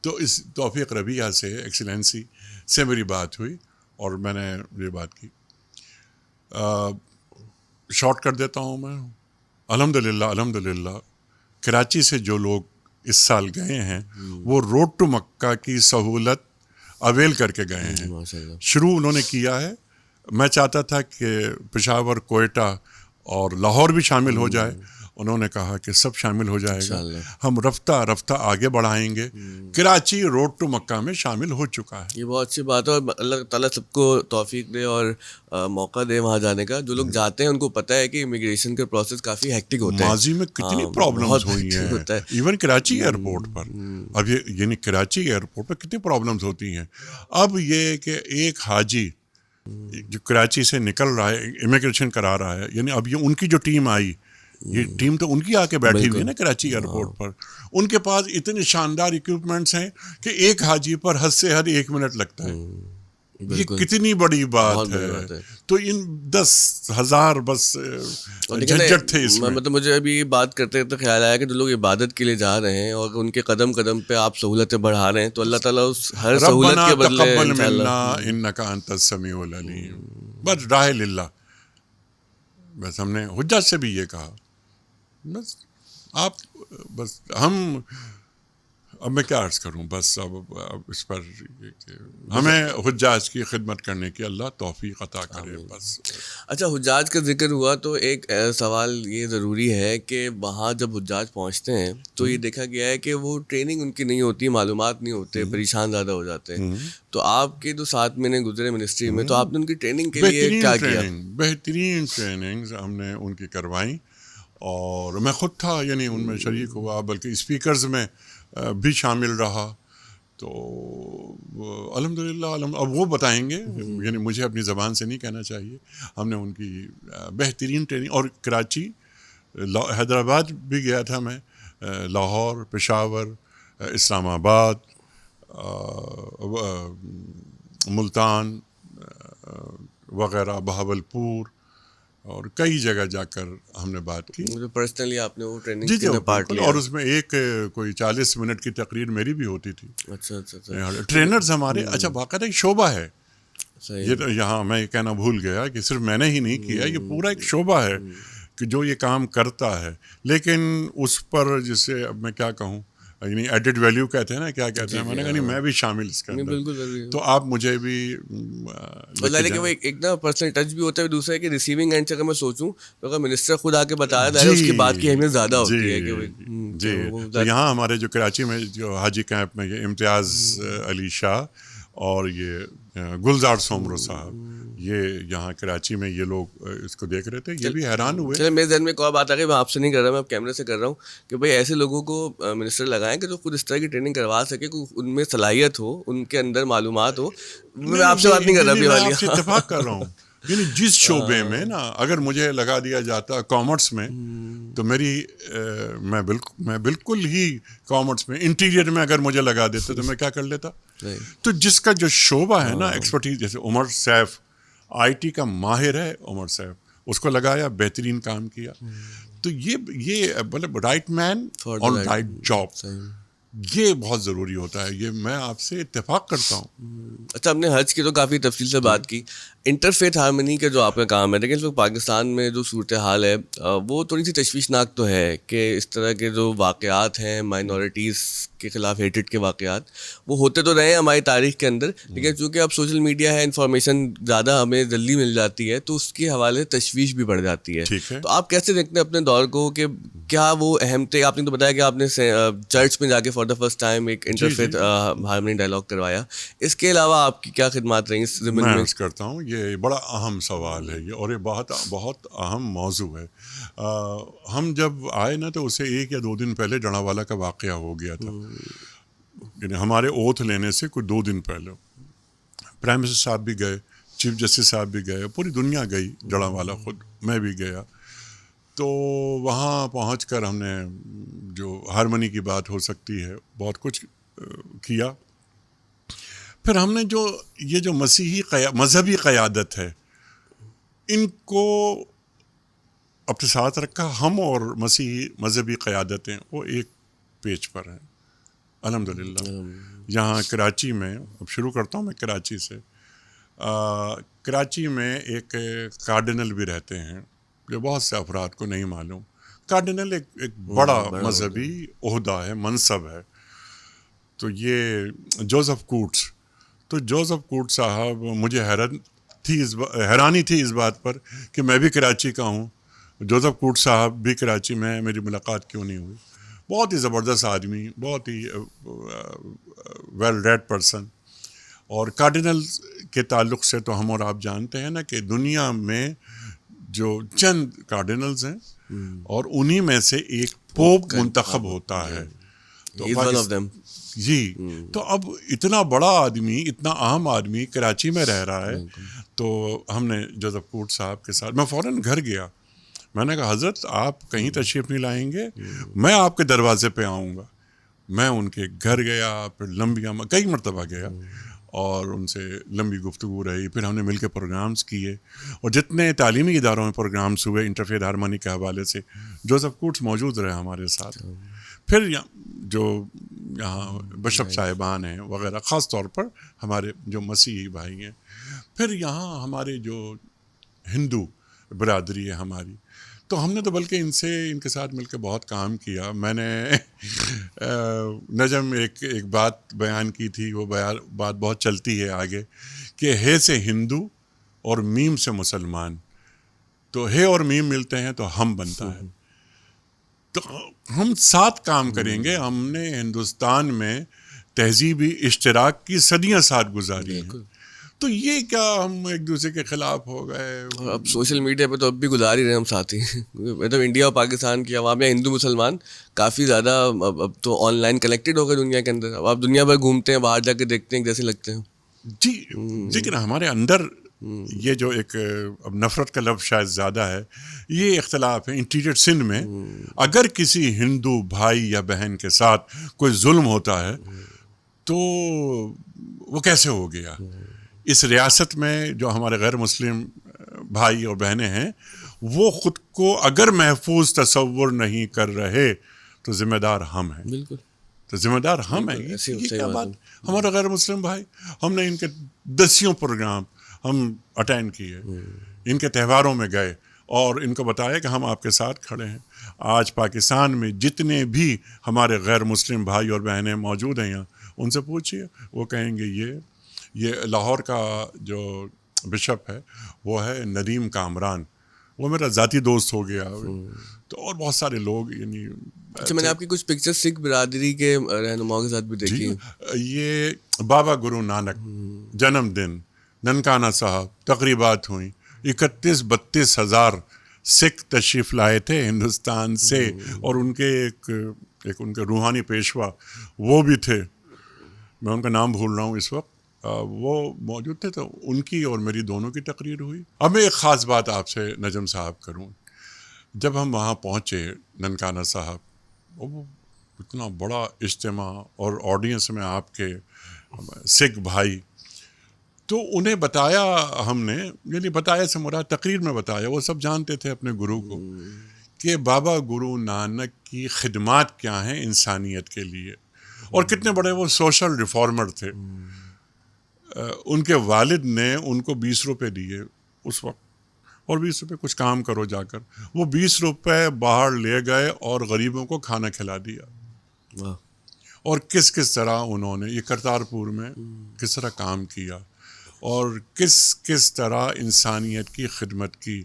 تو اس توفیق ربیہ سے، ایکسیلنسی سے میری بات ہوئی، اور میں نے یہ بات کی. شارٹ کر دیتا ہوں میں. الحمدللہ کراچی سے جو لوگ اس سال گئے ہیں وہ روڈ ٹو مکہ کی سہولت اویل کر کے گئے ہیں. شروع انہوں نے کیا ہے. میں چاہتا تھا کہ پشاور، کوئٹہ اور لاہور بھی شامل ہو جائے. انہوں نے کہا کہ سب شامل ہو جائے گا، ہم رفتہ رفتہ آگے بڑھائیں گے. کراچی روڈ ٹو مکہ میں شامل ہو چکا ہے. یہ بہت اچھی بات ہے، اور اللہ تعالیٰ سب کو توفیق دے اور موقع دے وہاں جانے کا. جو لوگ جاتے ہیں ان کو پتہ ہے کہ امیگریشن کا پروسیس کافی ہیکٹک ہوتا ہے. ماضی میں کتنی پرابلمز ہوئی ہیں، ایون کراچی ایئرپورٹ پر. اب یہ یعنی کراچی ایئرپورٹ پر کتنی پرابلمز ہوتی ہیں. اب یہ کہ ایک حاجی جو کراچی سے نکل رہا ہے، امیگریشن کرا رہا ہے، یعنی اب یہ ان کی جو ٹیم آئی، یہ ٹیم تو ان کی آ کے بیٹھی ہوئی ہے نا کراچی ایئرپورٹ پر. ان کے پاس اتنے شاندار اکوپمنٹس ہیں کہ ایک حاجی پر حد سے حد 1 منٹ لگتا ہے. یہ کتنی بڑی بات ہے. تو ان 10,000 بس جھنجٹ تھے اس میں. مطلب مجھے ابھی بات کرتے تو خیال آیا کہ جو لوگ عبادت کے لیے جا رہے ہیں اور ان کے قدم قدم پہ آپ سہولتیں بڑھا رہے ہیں، تو اللہ تعالیٰ اس ہر سہولت کے بدلے تقبل منا انک انت السمیع العلیم. بس راہ للہ. بس ہم نے حجاج سے بھی یہ کہا، بس آپ، بس ہم اب میں کیا عرض کروں، بس اب اس پر ہمیں حجاج کی خدمت کرنے کی اللہ توفیق عطا کرے بس. اچھا، حجاج کا ذکر ہوا تو ایک سوال یہ ضروری ہے کہ وہاں جب حجاج پہنچتے ہیں تو یہ دیکھا گیا ہے کہ وہ ٹریننگ ان کی نہیں ہوتی، معلومات نہیں ہوتے، پریشان زیادہ ہو جاتے ہیں. تو آپ کے جو 7 مہینے گزرے منسٹری میں، تو آپ نے ان کی ٹریننگ کے لیے کیا کیا؟ بہترین ٹریننگز ہم نے ان کی کروائیں، اور میں خود تھا یعنی ان میں شریک ہوا، بلکہ اسپیکرز میں بھی شامل رہا. تو الحمدللہ اب وہ بتائیں گے، یعنی مجھے اپنی زبان سے نہیں کہنا چاہیے. ہم نے ان کی بہترین ٹریننگ، اور کراچی، حیدرآباد بھی گیا تھا میں، لاہور، پشاور، اسلام آباد، ملتان وغیرہ، بہاولپور، اور کئی جگہ جا کر ہم نے بات کی. پرسنلی آپ نے وہ ٹریننگ جی میں پارٹ بالکل، لیا؟ اور اس میں ایک کوئی 40 منٹ کی تقریر میری بھی ہوتی تھی. اچھا. ٹرینرز ہمارے، اچھا باقاعدہ ایک شعبہ ہے صحیح. یہ، یہاں میں یہ کہنا بھول گیا کہ صرف میں نے ہی نہیں کیا، یہ پورا ایک شعبہ ہے کہ جو یہ کام کرتا ہے. لیکن اس پر جسے اب میں کیا کہوں، یعنی ایڈڈ ویلیو کہتے ہیں نا، کیا کہتے ہیں، میں نے کہا نہیں، میں بھی شامل اس کے اندر. بالکل ضروری. تو آپ مجھے بھی کہ وہ ایک نا پرسنل ٹچ بھی ہوتا ہے. دوسرا ہے کہ ریسیونگ اینڈ سے اگر میں سوچوں تو اگر منسٹر خود آ کے بتایا جائے اس کی بات کی اہمیت زیادہ ہوتی ہے. جی تو یہاں ہمارے جو کراچی میں جو حاجی کیمپ میں یہ امتیاز علی شاہ اور یہ گلزار سومرو صاحب، یہ یہاں کراچی میں یہ لوگ اس کو دیکھ رہے تھے، یہ بھی حیران ہوئے. چلے میرے ذہن میں ایک اور بات آ گئی، میں آپ سے نہیں کر رہا، میں آپ کیمرے سے کر رہا ہوں کہ بھائی ایسے لوگوں کو منسٹر لگائیں کہ جو خود اس طرح کی ٹریننگ کروا سکے، ان میں صلاحیت ہو، ان کے اندر معلومات ہو. میں آپ سے بات نہیں کر رہا ابھی میں والی. آپ سے اتفاق کر رہا ہوں. یعنی جس شعبے میں نا اگر مجھے لگا دیا جاتا کامرس میں، تو میں بالکل ہی کامرس میں انٹیریئر میں اگر مجھے لگا دیتا تو میں کیا کر لیتا. تو جس کا جو شعبہ ہے نا ایکسپرٹیز، جیسے عمر سیف آئی ٹی کا ماہر ہے، عمر سیف، اس کو لگایا، بہترین کام کیا. تو یہ مطلب رائٹ مین آن رائٹ جاب، یہ بہت ضروری ہوتا ہے. یہ میں آپ سے اتفاق کرتا ہوں. اچھا، ہم نے حج کی تو کافی تفصیل سے بات کی. انٹرفیتھ ہارمنی کا جو آپ کا کام ہے، لیکن اس وقت پاکستان میں جو صورتحال ہے وہ تھوڑی سی تشویشناک تو ہے کہ اس طرح کے جو واقعات ہیں، مائنورٹیز کے خلاف ہیٹڈ کے واقعات، وہ ہوتے تو رہے ہیں ہماری تاریخ کے اندر، لیکن چونکہ اب سوشل میڈیا ہے، انفارمیشن زیادہ ہمیں جلدی مل جاتی ہے، تو اس کے حوالے تشویش بھی بڑھ جاتی ہے. تو آپ کیسے دیکھتے ہیں اپنے دور کو کہ کیا وہ اہم تھے؟ آپ نے تو بتایا کہ آپ نے چرچ میں جا کے فار دا فرسٹ ٹائم ایک انٹرفیتھ ہارمنی ڈائلاگ کروایا. اس کے علاوہ آپ کی کیا خدمات رہیں اس زمین میں؟ میں عرض کرتا ہوں، یہ بڑا اہم سوال ہے یہ، اور یہ بہت اہم موضوع ہے. ہم جب آئے نا تو اسے 1 یا 2 دن پہلے جڑاوالا کا واقعہ ہو گیا تھا. یعنی ہمارے اوتھ لینے سے کوئی 2 دن پہلے پرائم منسٹر صاحب بھی گئے، چیف جسٹس صاحب بھی گئے، پوری دنیا گئی جڑاوالا، خود میں بھی گیا. تو وہاں پہنچ کر ہم نے جو ہارمنی کی بات ہو سکتی ہے بہت کچھ کیا. پھر ہم نے یہ جو مسیحی مذہبی قیادت ہے، ان کو اپنے ساتھ رکھا. ہم اور مسیحی مذہبی قیادتیں وہ ایک پیج پر ہیں الحمدللہ. یہاں کراچی میں، اب شروع کرتا ہوں میں کراچی سے. کراچی میں ایک کارڈنل بھی رہتے ہیں جو بہت سے افراد کو نہیں معلوم. کارڈنل ایک بڑا مذہبی عہدہ ہے، منصب ہے. تو یہ جوزف کوٹس، تو جوزف کوٹ صاحب، مجھے حیرانی تھی اس بات پر کہ میں بھی کراچی کا ہوں، جوزف کوٹ صاحب بھی کراچی میں، میری ملاقات کیوں نہیں ہوئی. بہت ہی زبردست آدمی، بہت ہی ویل ریڈ پرسن. اور کارڈنل کے تعلق سے تو ہم اور آپ جانتے ہیں نا کہ دنیا میں جو چند کارڈنلز ہیں اور انہی میں سے ایک پوپ منتخب ہوتا ہے. جی، تو اب اتنا بڑا آدمی، اتنا اہم آدمی کراچی میں رہ رہا ہے. تو ہم نے جوزف کوٹ صاحب کے ساتھ، میں فوراً گھر گیا. میں نے کہا حضرت آپ کہیں تشریف نہیں لائیں گے، میں آپ کے دروازے پہ آؤں گا. میں ان کے گھر گیا، پھر کئی مرتبہ گیا اور ان سے لمبی گفتگو رہی. پھر ہم نے مل کے پروگرامز کیے، اور جتنے تعلیمی اداروں میں پروگرامز ہوئے انٹرفیتھ ہارمنی کے حوالے سے، جوزف کوٹس موجود رہے ہمارے ساتھ. پھر جو یہاں بشپ صاحبان ہیں وغیرہ، خاص طور پر ہمارے جو مسیحی بھائی ہیں. پھر یہاں ہمارے جو ہندو برادری ہے ہماری، تو ہم نے تو بلکہ ان کے ساتھ مل کے بہت کام کیا. میں نے نجم ایک بات بیان کی تھی, وہ بات بہت چلتی ہے آگے, کہ ہے سے ہندو اور میم سے مسلمان, تو ہے اور میم ملتے ہیں تو ہم بنتا ہے. تو ہم ساتھ کام کریں گے. ہم نے ہندوستان میں تہذیبی اشتراک کی صدیاں ساتھ گزاری ہیں, تو یہ کیا ہم ایک دوسرے کے خلاف ہو گئے؟ اب سوشل میڈیا پہ تو اب بھی گزار ہی رہے ہم ساتھی. مطلب انڈیا اور پاکستان کی عوام یا ہندو مسلمان کافی زیادہ اب تو آن لائن کنیکٹڈ ہو گئے دنیا کے اندر. اب آپ دنیا بھر گھومتے ہیں, باہر جا کے دیکھتے ہیں جیسے لگتے ہیں. جی, لیکن ہمارے اندر یہ جو ایک اب نفرت کا لفظ شاید زیادہ ہے, یہ اختلاف ہے. انٹیریئر سندھ میں اگر کسی ہندو بھائی یا بہن کے ساتھ کوئی ظلم ہوتا ہے تو وہ کیسے ہو گیا؟ اس ریاست میں جو ہمارے غیر مسلم بھائی اور بہنیں ہیں, وہ خود کو اگر محفوظ تصور نہیں کر رہے تو ذمہ دار ہم ہیں. بالکل, تو ذمہ دار ہم ہیں. یہ کیا بات؟ ہمارے غیر مسلم بھائی, ہم نے ان کے دسیوں پروگرام ہم اٹینڈ کیے, ان کے تہواروں میں گئے اور ان کو بتایا کہ ہم آپ کے ساتھ کھڑے ہیں. آج پاکستان میں جتنے بھی ہمارے غیر مسلم بھائی اور بہنیں موجود ہیں یہاں, ان سے پوچھئے, وہ کہیں گے یہ لاہور کا جو بشپ ہے وہ ہے ندیم کامران, وہ میرا ذاتی دوست ہو گیا. تو اور بہت سارے لوگ, یعنی اچھا, میں نے آپ کی کچھ پکچر سکھ برادری کے رہنماؤں کے ساتھ بھی دیکھی. یہ بابا گرو نانک جنم دن ننکانہ صاحب تقریبات ہوئیں. 31-32 ہزار سکھ تشریف لائے تھے ہندوستان سے, اور ان کے ایک ان کے روحانی پیشوا وہ بھی تھے, میں ان کا نام بھول رہا ہوں اس وقت, وہ موجود تھے. تو ان کی اور میری دونوں کی تقریر ہوئی. اب میں ایک خاص بات آپ سے نجم صاحب کروں. جب ہم وہاں پہنچے ننکانہ صاحب, وہ اتنا بڑا اجتماع اور آڈینس میں آپ کے سکھ بھائی, تو انہیں بتایا ہم نے, یعنی بتایا سے مراد تقریر میں بتایا, وہ سب جانتے تھے اپنے گرو کو, کہ بابا گرو نانک کی خدمات کیا ہیں انسانیت کے لیے, اور کتنے بڑے وہ سوشل ریفارمر تھے. ان کے والد نے ان کو 20 روپے دیے اس وقت, اور 20 روپے کچھ کام کرو جا کر. وہ 20 روپے باہر لے گئے اور غریبوں کو کھانا کھلا دیا. اور کس طرح انہوں نے یہ کرتارپور میں کس طرح کام کیا, اور کس طرح انسانیت کی خدمت کی.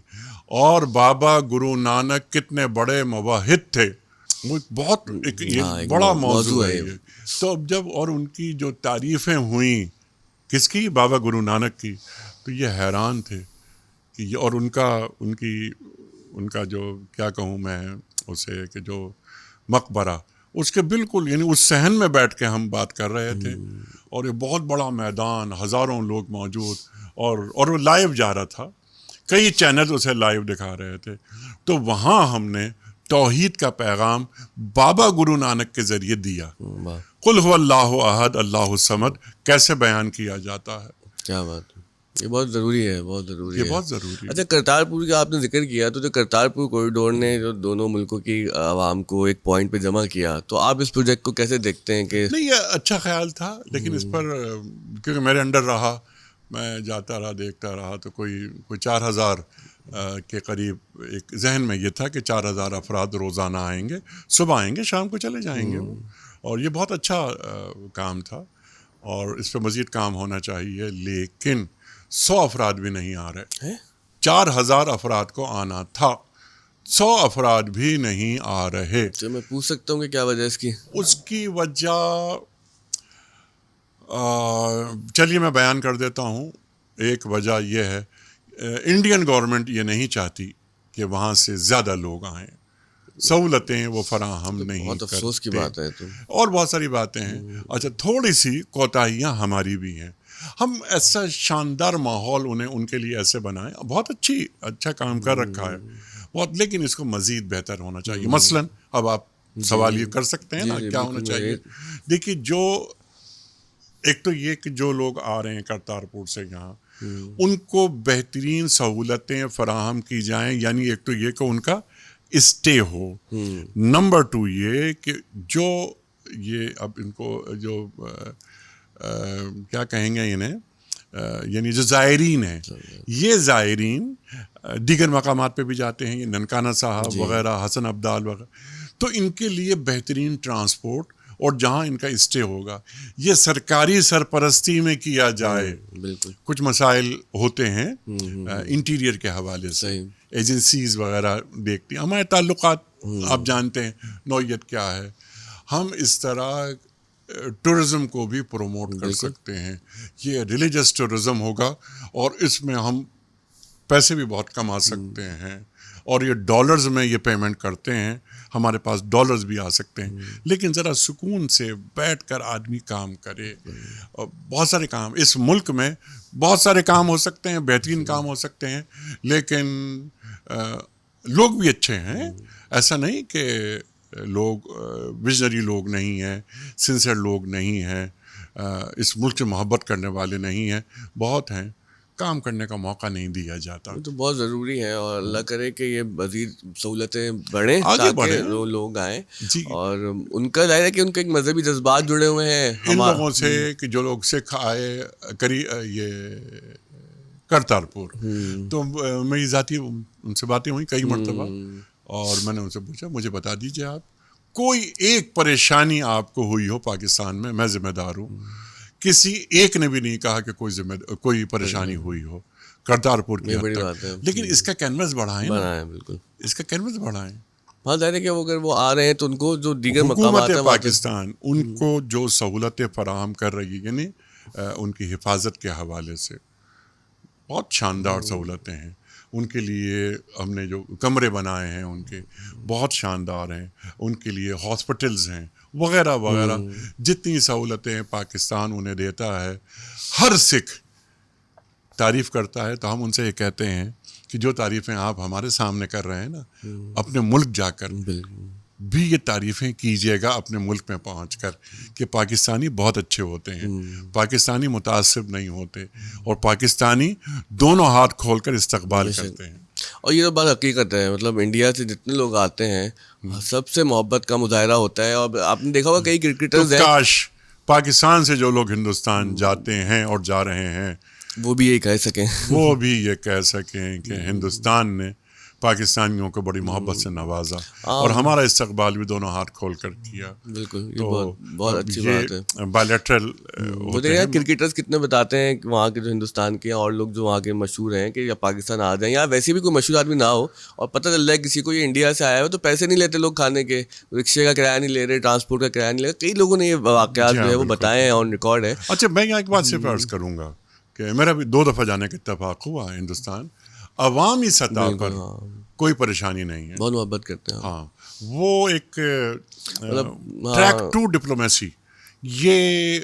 اور بابا گرو نانک کتنے بڑے موحد تھے, وہ بہت ایک بڑا موضوع ہے یہ. تو اب جب اور ان کی جو تعریفیں ہوئیں, کس کی؟ بابا گرو نانک کی, تو یہ حیران تھے کہ یہ, اور ان کا جو کیا کہوں میں اسے, کہ جو مقبرہ اس کے بالکل, یعنی اس صحن میں بیٹھ کے ہم بات کر رہے تھے, اور یہ بہت بڑا میدان, ہزاروں لوگ موجود, اور وہ لائیو جا رہا تھا, کئی چینل اسے لائیو دکھا رہے تھے. تو وہاں ہم نے توحید کا پیغام بابا گرو نانک کے ذریعے دیا. قل هو اللہ احد اللہ الصمد کیسے بیان کیا جاتا ہے. کیا بات ہے, یہ بہت ضروری ہے, بہت ضروری ہے, یہ بہت ضروری ہے. اچھا, کرتارپور کا آپ نے ذکر کیا, تو جو کرتارپور کوریڈور نے جو دونوں ملکوں کی عوام کو ایک پوائنٹ پہ جمع کیا, تو آپ اس پروجیکٹ کو کیسے دیکھتے ہیں؟ کہ نہیں, یہ اچھا خیال تھا, لیکن اس پر کیونکہ میرے انڈر رہا, میں جاتا رہا, دیکھتا رہا, تو کوئی 4000 کے قریب ایک ذہن میں یہ تھا کہ 4000 افراد روزانہ آئیں گے, صبح آئیں گے, شام کو چلے جائیں گے. اور یہ بہت اچھا کام تھا, اور اس پہ مزید کام ہونا چاہیے. لیکن 100 افراد بھی نہیں آ رہے. 4000 افراد کو آنا تھا, 100 افراد بھی نہیں آ رہے. میں پوچھ سکتا ہوں کہ کیا وجہ اس کی؟ اس کی وجہ چلیے میں بیان کر دیتا ہوں. ایک وجہ یہ ہے, انڈین گورنمنٹ یہ نہیں چاہتی کہ وہاں سے زیادہ لوگ آئیں, سہولتیں وہ فراہم نہیں بہت افسوس کی بات ہے. تو اور بہت ساری باتیں ہیں. اچھا, تھوڑی سی کوتاہیاں ہماری بھی ہیں. ہم ایسا شاندار ماحول ان کے لیے ایسے بنائیں, بہت اچھا کام کر رکھا ہے بہت, لیکن اس کو مزید بہتر ہونا چاہیے. مثلاً اب آپ سوال یہ کر سکتے ہیں نا, کیا ہونا چاہیے. دیکھیے, ایک تو یہ کہ جو لوگ آ رہے ہیں کرتارپور سے یہاں, ان کو بہترین سہولتیں فراہم کی جائیں. یعنی ایک تو یہ کہ ان کا اسٹے ہو. نمبر 2 یہ کہ جو یہ اب ان کو جو کیا کہیں گے انہیں, یعنی جو زائرین ہیں یہ زائرین دیگر مقامات پہ بھی جاتے ہیں, یہ ننکانہ صاحب وغیرہ, حسن عبدال وغیرہ, تو ان کے لیے بہترین ٹرانسپورٹ اور جہاں ان کا اسٹے ہوگا یہ سرکاری سرپرستی میں کیا جائے. بالکل کچھ مسائل ہوتے ہیں انٹیریئر کے حوالے سے, ایجنسیز وغیرہ دیکھتی ہیں. ہمارے تعلقات آپ جانتے ہیں نوعیت کیا ہے. ہم اس طرح ٹورزم کو بھی پروموٹ کر سکتے ہیں. یہ ریلیجس ٹورزم ہوگا اور اس میں ہم پیسے بھی بہت کما سکتے ہیں, اور یہ ڈالرز میں یہ پیمنٹ کرتے ہیں, ہمارے پاس ڈالرز بھی آ سکتے ہیں. لیکن ذرا سکون سے بیٹھ کر آدمی کام کرے. اور بہت سارے کام اس ملک میں بہت سارے کام ہو سکتے ہیں, بہترین کام ہو سکتے ہیں, لیکن لوگ بھی اچھے ہیں. ایسا نہیں کہ لوگ وژنری لوگ نہیں ہیں, سنسیئر لوگ نہیں ہیں, اس ملک سے محبت کرنے والے نہیں ہیں, بہت ہیں. کام کرنے کا موقع نہیں دیا جاتا. تو بہت ضروری ہے, اور اللہ کرے کہ یہ مزید سہولتیں بڑھیں آگے بڑھیں, وہ لوگ آئیں. جی. اور ان کا ظاہر ہے کہ ان کے ایک مذہبی جذبات جڑے ہوئے ہیں ان لوگوں سے, کہ جو لوگ سکھ آئے یہ کرتارپور, تو میری ذاتی ان سے باتیں ہوئیں کئی مرتبہ, اور میں نے ان سے پوچھا مجھے بتا دیجئے آپ کوئی ایک پریشانی آپ کو ہوئی ہو پاکستان میں ذمہ دار ہوں. کسی ایک نے بھی نہیں کہا کہ کوئی پریشانی ہوئی ہو کرتارپور کی حد تک. لیکن اس کا کینوس بڑھائیں نا, بالکل اس کا کینوس بڑھائیں. ہاں ظاہر ہے کہ اگر وہ آ رہے ہیں تو ان کو جو دیگر حکومت پاکستان ان کو جو سہولتیں فراہم کر رہی ہے, یعنی ان کی حفاظت کے حوالے سے بہت شاندار سہولتیں ہیں. ان کے لیے ہم نے جو کمرے بنائے ہیں ان کے بہت شاندار ہیں. ان کے لیے ہاسپٹلز ہیں وغیرہ وغیرہ. جتنی سہولتیں پاکستان انہیں دیتا ہے, ہر سکھ تعریف کرتا ہے. تو ہم ان سے یہ کہتے ہیں کہ جو تعریفیں آپ ہمارے سامنے کر رہے ہیں نا, اپنے ملک جا کر بھی یہ تعریفیں کیجیے گا اپنے ملک میں پہنچ کر, کہ پاکستانی بہت اچھے ہوتے ہیں, پاکستانی متعصب نہیں ہوتے, اور پاکستانی دونوں ہاتھ کھول کر استقبال کرتے ہیں. اور یہ تو بات حقیقت ہے. مطلب انڈیا سے جتنے لوگ آتے ہیں سب سے محبت کا مظاہرہ ہوتا ہے. اور آپ نے دیکھا ہوگا کئی کرکٹرز ہیں, کاش پاکستان سے جو لوگ ہندوستان جاتے ہیں اور جا رہے ہیں وہ بھی یہ کہہ سکیں وہ بھی یہ کہہ سکیں کہ ہندوستان نے پاکستانیوں کو بڑی محبت سے نوازا, اور ہمارا استقبال بھی دونوں ہاتھ کھول کر کیا. بالکل, یہ بہت اچھی بات ہے. بائلیٹرل مجھے یار کرکٹرز کتنے بتاتے ہیں کہ وہاں کے جو ہندوستان کے اور لوگ جو وہاں کے مشہور ہیں کہ یا پاکستان آ جائیں, یا ویسے بھی کوئی مشہور آدمی نہ ہو اور پتہ چل رہا ہے کسی کو یہ انڈیا سے آیا ہو, تو پیسے نہیں لیتے لوگ کھانے کے, رکشے کا کرایہ نہیں لے رہے, ٹرانسپورٹ کا کرایہ نہیں لے رہے. کئی لوگوں نے یہ واقعات جو ہے وہ بتائے ہیں, آن ریکارڈ ہے. اچھا, میں یہاں ایک بات صرف عرض کروں گا کہ میرا بھی 2 دفعہ جانے کا اتفاق ہوا ہے ہندوستان. عوامی سطح پر کوئی پریشانی نہیں ہے, بہت محبت کرتے ہیں. ہاں, وہ ایک ٹریک ٹو ڈپلومیسی, یہ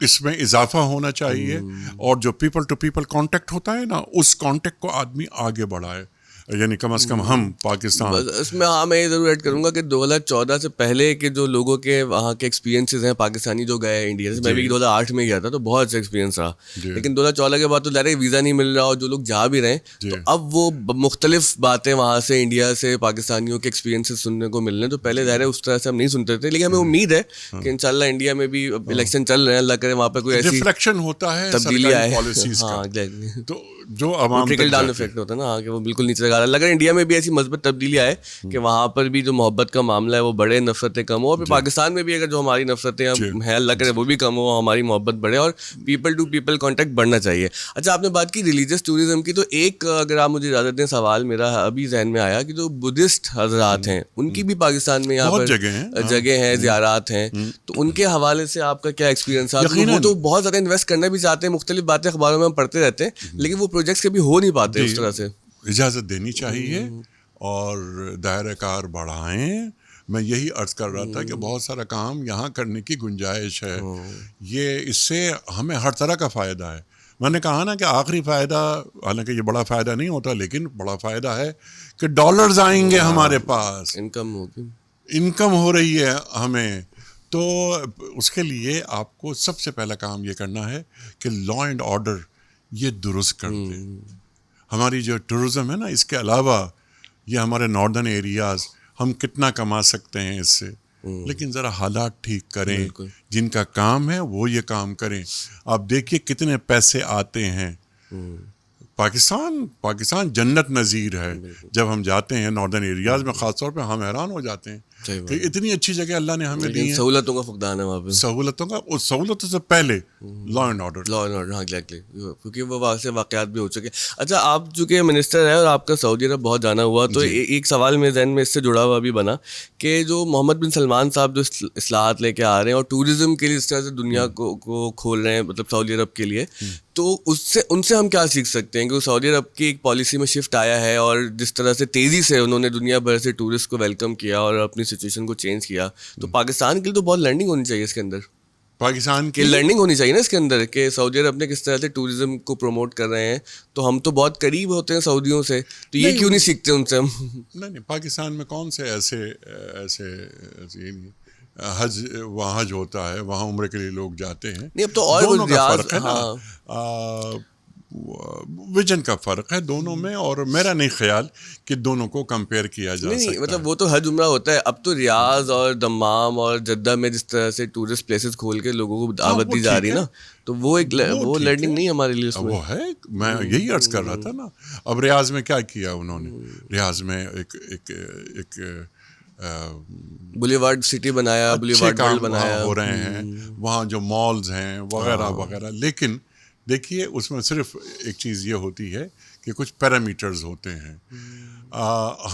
اس میں اضافہ ہونا چاہیے. اور جو پیپل ٹو پیپل کانٹیکٹ ہوتا ہے نا, اس کانٹیکٹ کو آدمی آگے بڑھائے. یعنی کم از کم ہم پاکستان اس میں میں یہ ضرور ایڈ کروں گا کہ 2014 سے پہلے کے جو لوگوں کے وہاں کے ایکسپیرینسز ہیں پاکستانی جو گئے انڈیا سے, میں بھی 2008 میں گیا تھا تو بہت اچھا ایکسپیرینس رہا. لیکن 2014 کے بعد تو ظاہر ویزا نہیں مل رہا, اور جو لوگ جا بھی رہے ہیں تو اب وہ مختلف باتیں وہاں سے انڈیا سے پاکستانیوں کے ایکسپیرینسز سننے کو مل رہے ہیں. تو پہلے ظاہر اس طرح سے ہم نہیں سنتے تھے, لیکن ہمیں امید ہے کہ انشاءاللہ انڈیا میں بھی الیکشن چل رہے ہیں, اللہ کرے وہاں پہ کوئی ایسی ریفلیکشن ہوتا ہے تبدیلی آئے. پالیسیز کا, تو جو عوام ٹرکل ڈاؤن افیکٹ ہوتا ہے نا کہ وہ بالکل نیچے لگا رہا ہے. اللہ کرے انڈیا میں بھی ایسی مثبت تبدیلی آئے کہ وہاں پر بھی جو محبت کا معاملہ ہے وہ بڑے, نفرتیں کم ہو, اور پھر پاکستان میں بھی اگر جو ہماری نفرتیں ہیں اللہ کرے وہ بھی کم ہو, ہماری محبت بڑھے, اور پیپل ٹو پیپل کانٹیکٹ بڑھنا چاہیے. اچھا, آپ نے بات کی ریلیجیس ٹورزم کی, تو ایک اگر آپ مجھے اجازت دیں سوال میرا ابھی ذہن میں آیا کہ جو بدھسٹ حضرات ہیں ان کی بھی پاکستان میں یہاں پر جگہ ہیں, زیارات ہیں, تو ان کے حوالے سے آپ کا کیا ایکسپیرینس ہے؟ وہ تو بہت زیادہ انویسٹ کرنا بھی چاہتے ہیں, مختلف باتیں اخباروں میں ہم پڑھتے رہتے ہیں, لیکن وہ پروجیکٹس کبھی ہو نہیں پاتے اس طرح سے. اجازت دینی چاہیے اور دائرہ کار بڑھائیں. میں یہی عرض کر رہا تھا کہ بہت سارا کام یہاں کرنے کی گنجائش ہے. یہ اس سے ہمیں ہر طرح کا فائدہ ہے. میں نے کہا نا کہ آخری فائدہ, حالانکہ یہ بڑا فائدہ نہیں ہوتا, لیکن بڑا فائدہ ہے کہ ڈالرز آئیں گے ہمارے پاس, انکم ہوگی, انکم ہو رہی ہے ہمیں. تو اس کے لیے آپ کو سب سے پہلا کام یہ کرنا ہے کہ لا اینڈ آرڈر یہ درست کر دیں. ہماری جو ٹورزم ہے نا, اس کے علاوہ یہ ہمارے ناردرن ایریاز, ہم کتنا کما سکتے ہیں اس سے. لیکن ذرا حالات ٹھیک کریں. جن کا کام ہے وہ یہ کام کریں. آپ دیکھیے کتنے پیسے آتے ہیں. پاکستان جنت نظیر ہے. جب ہم جاتے ہیں ناردرن ایریاز میں خاص طور پہ ہم حیران ہو جاتے ہیں کہ اتنی اچھی جگہ اللہ نے ہمیں دی ہے. سہولتوں کا فقدان ہے وہاں پہ. سہولتوں سے پہلے لا اینڈ آرڈر. ہاں ایگزیکٹلی, کیونکہ وہ وہاں سے واقعات بھی ہو چکے. اچھا, آپ چونکہ منسٹر ہیں اور آپ کا سعودی عرب بہت جانا ہوا, تو ایک سوال میرے ذہن میں اس سے جڑا ہوا بھی بنا کہ جو محمد بن سلمان صاحب جو اصلاحات لے کے آ رہے ہیں اور ٹورزم کے لیے اس طرح سے دنیا کو کھول رہے ہیں, مطلب سعودی عرب کے لیے, تو ان سے ہم کیا سیکھ سکتے ہیں کہ سعودی عرب کی ایک پالیسی میں شفٹ آیا ہے اور جس طرح سے تیزی سے انہوں نے دنیا بھر سے ٹورسٹ کو ویلکم کیا اور اپنی سچویشن کو چینج کیا, تو پاکستان کے لیے تو بہت لرننگ ہونی چاہیے اس کے اندر. پاکستان کی لرننگ ہونی چاہیے نا اس کے اندر کہ سعودی عرب نے کس طرح سے ٹورزم کو پروموٹ کر رہے ہیں, تو ہم تو بہت قریب ہوتے ہیں سعودیوں سے, تو یہ کیوں نہیں سیکھتے ان سے ہم؟ نہیں, پاکستان میں کون سے ایسے حج, وہاں حج ہوتا ہے, وہاں عمرے کے لیے لوگ جاتے ہیں. نہیں, اب تو اور دونوں کا فرق ہے نا, ویژن کا فرق ہے دونوں میں, اور میرا نہیں خیال کہ دونوں کو کمپیئر کیا جا سکتا ہے. مطلب وہ تو حج عمرہ ہوتا ہے, اب تو ریاض اور دمام اور جدہ میں جس طرح سے ٹورسٹ پلیسز کھول کے لوگوں کو دعوت دی جا رہی ہے نا, تو وہ ایک وہ لرننگ نہیں ہمارے لیے اس میں. وہ ہے, میں یہی عرض کر رہا تھا نا. اب ریاض میں کیا کیا انہوں نے, ریاض میں ایک بولیوارڈ سٹی بنایا, بولیوارڈ ورلڈ بنایا, ہو رہے ہیں وہاں جو مالز ہیں وغیرہ وغیرہ. لیکن دیکھیے اس میں صرف ایک چیز یہ ہوتی ہے کہ کچھ پیرامیٹرز ہوتے ہیں.